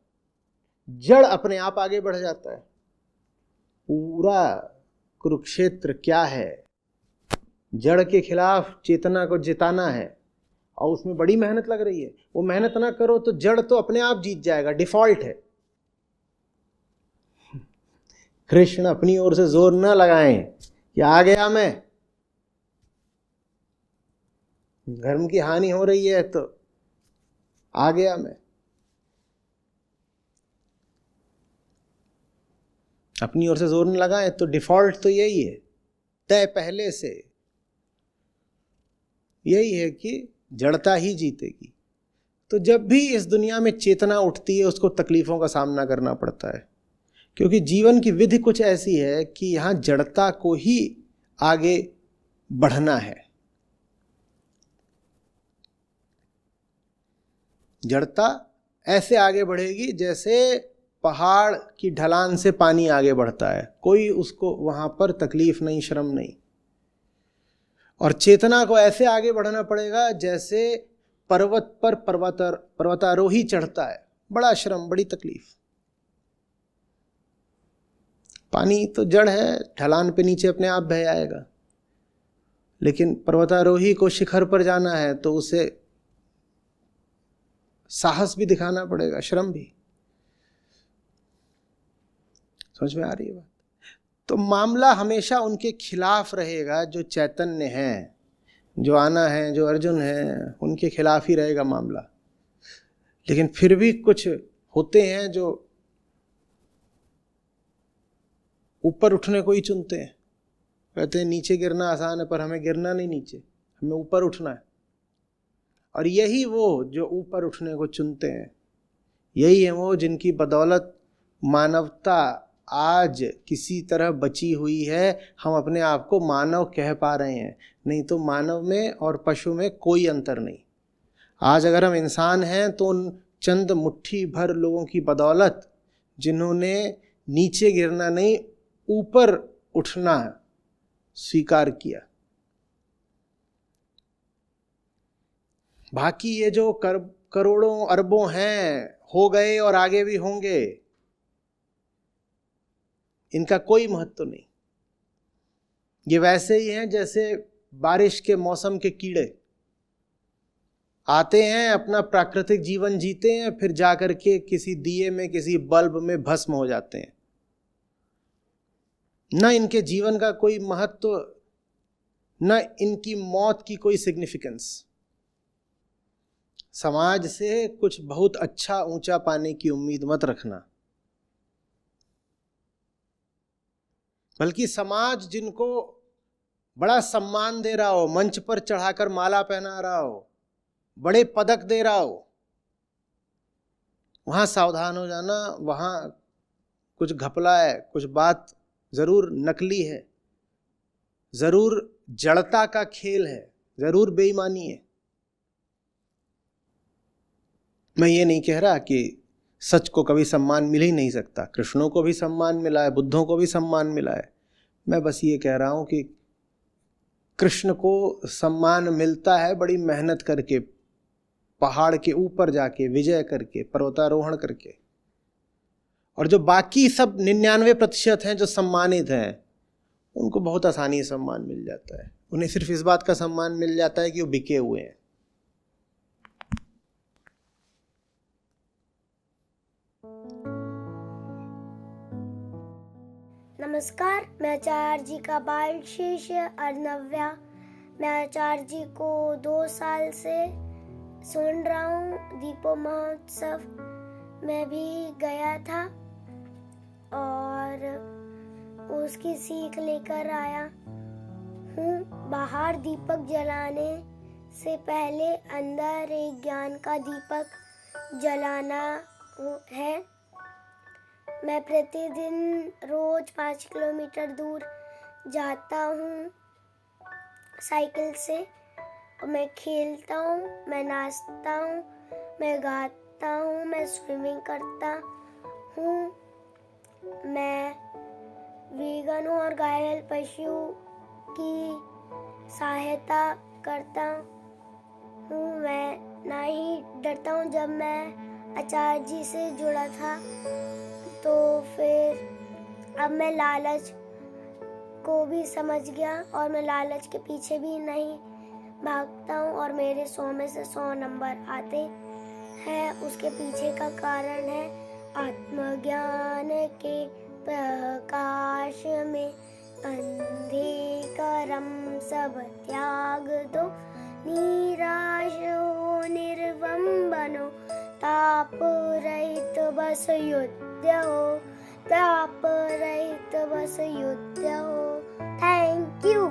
S1: जड़ अपने आप आगे बढ़ जाता है। पूरा कुरुक्षेत्र क्या है? जड़ के खिलाफ चेतना को जिताना है, और उसमें बड़ी मेहनत लग रही है। वो मेहनत ना करो तो जड़ तो अपने आप जीत जाएगा, डिफॉल्ट है। कृष्ण अपनी ओर से जोर न लगाएं कि आ गया मैं, धर्म की हानि हो रही है तो आ गया मैं। अपनी ओर से जोर न लगाएं तो डिफॉल्ट तो यही है, तय पहले से यही है कि जड़ता ही जीतेगी। तो जब भी इस दुनिया में चेतना उठती है उसको तकलीफों का सामना करना पड़ता है, क्योंकि जीवन की विधि कुछ ऐसी है कि यहाँ जड़ता को ही आगे बढ़ना है। जड़ता ऐसे आगे बढ़ेगी जैसे पहाड़ की ढलान से पानी आगे बढ़ता है, कोई उसको वहां पर तकलीफ नहीं, श्रम नहीं। और चेतना को ऐसे आगे बढ़ना पड़ेगा जैसे पर्वत पर पर्वतारोही चढ़ता है, बड़ा श्रम, बड़ी तकलीफ। पानी तो जड़ है, ढलान पे नीचे अपने आप बह आएगा, लेकिन पर्वतारोही को शिखर पर जाना है तो उसे साहस भी दिखाना पड़ेगा, श्रम भी। समझ में आ रही है बात? तो मामला हमेशा उनके खिलाफ रहेगा जो चैतन्य हैं, जो आना है, जो अर्जुन है, उनके खिलाफ ही रहेगा मामला। लेकिन फिर भी कुछ होते हैं जो ऊपर उठने को ही चुनते हैं। कहते हैं नीचे गिरना आसान है, पर हमें गिरना नहीं नीचे, हमें ऊपर उठना है। और यही वो जो ऊपर उठने को चुनते हैं, यही है वो जिनकी बदौलत मानवता आज किसी तरह बची हुई है। हम अपने आप को मानव कह पा रहे हैं, नहीं तो मानव में और पशु में कोई अंतर नहीं। आज अगर हम इंसान हैं तो उन चंद मुट्ठी भर लोगों की बदौलत जिन्होंने नीचे गिरना नहीं, ऊपर उठना स्वीकार किया। बाकी ये जो करोड़ों अरबों हैं, हो गए और आगे भी होंगे, इनका कोई महत्व नहीं। ये वैसे ही हैं जैसे बारिश के मौसम के कीड़े आते हैं, अपना प्राकृतिक जीवन जीते हैं, फिर जाकर के किसी दिए में, किसी बल्ब में भस्म हो जाते हैं। न इनके जीवन का कोई महत्व, न इनकी मौत की कोई सिग्निफिकेंस। समाज से कुछ बहुत अच्छा ऊंचा पाने की उम्मीद मत रखना, बल्कि समाज जिनको बड़ा सम्मान दे रहा हो, मंच पर चढ़ाकर माला पहना रहा हो, बड़े पदक दे रहा हो, वहां सावधान हो जाना। वहां कुछ घपला है, कुछ बात जरूर नकली है, जरूर जड़ता का खेल है, जरूर बेईमानी है। मैं ये नहीं कह रहा कि सच को कभी सम्मान मिल ही नहीं सकता। कृष्णों को भी सम्मान मिला है, बुद्धों को भी सम्मान मिला है। मैं बस ये कह रहा हूँ कि कृष्ण को सम्मान मिलता है बड़ी मेहनत करके, पहाड़ के ऊपर जाके, विजय करके, पर्वतारोहण करके। और जो बाकी सब 99% हैं जो सम्मानित हैं, उनको बहुत आसानी से सम्मान मिल जाता है। उन्हें सिर्फ इस बात का सम्मान मिल जाता है कि वो बिके हुए हैं।
S2: नमस्कार, मैं आचार्य जी का बाल शिष्य अर्नव्या। मैं आचार्य जी को 2 साल से सुन रहा हूँ। दीपो महोत्सव में भी गया था और उसकी सीख लेकर आया हूँ। बाहर दीपक जलाने से पहले अंदर एक ज्ञान का दीपक जलाना है। मैं प्रतिदिन रोज 5 किलोमीटर दूर जाता हूँ साइकिल से। और मैं खेलता हूँ, मैं नाचता हूँ, मैं गाता हूँ, मैं स्विमिंग करता हूँ। मैं वीगन हूँ और घायल पशु की सहायता करता हूँ। मैं ना ही डरता हूँ। जब मैं आचार्य जी से जुड़ा था तो फिर अब मैं लालच को भी समझ गया और मैं लालच के पीछे भी नहीं भागता हूँ। और मेरे 100 में से 100 नंबर आते हैं। उसके पीछे का कारण है आत्मज्ञान के प्रकाश में अंधकारम सब त्याग दो, निराश हो निर्वम बनो, ताप रहित बस युद्ध हो, ताप रहित बस युद्ध हो। Thank you.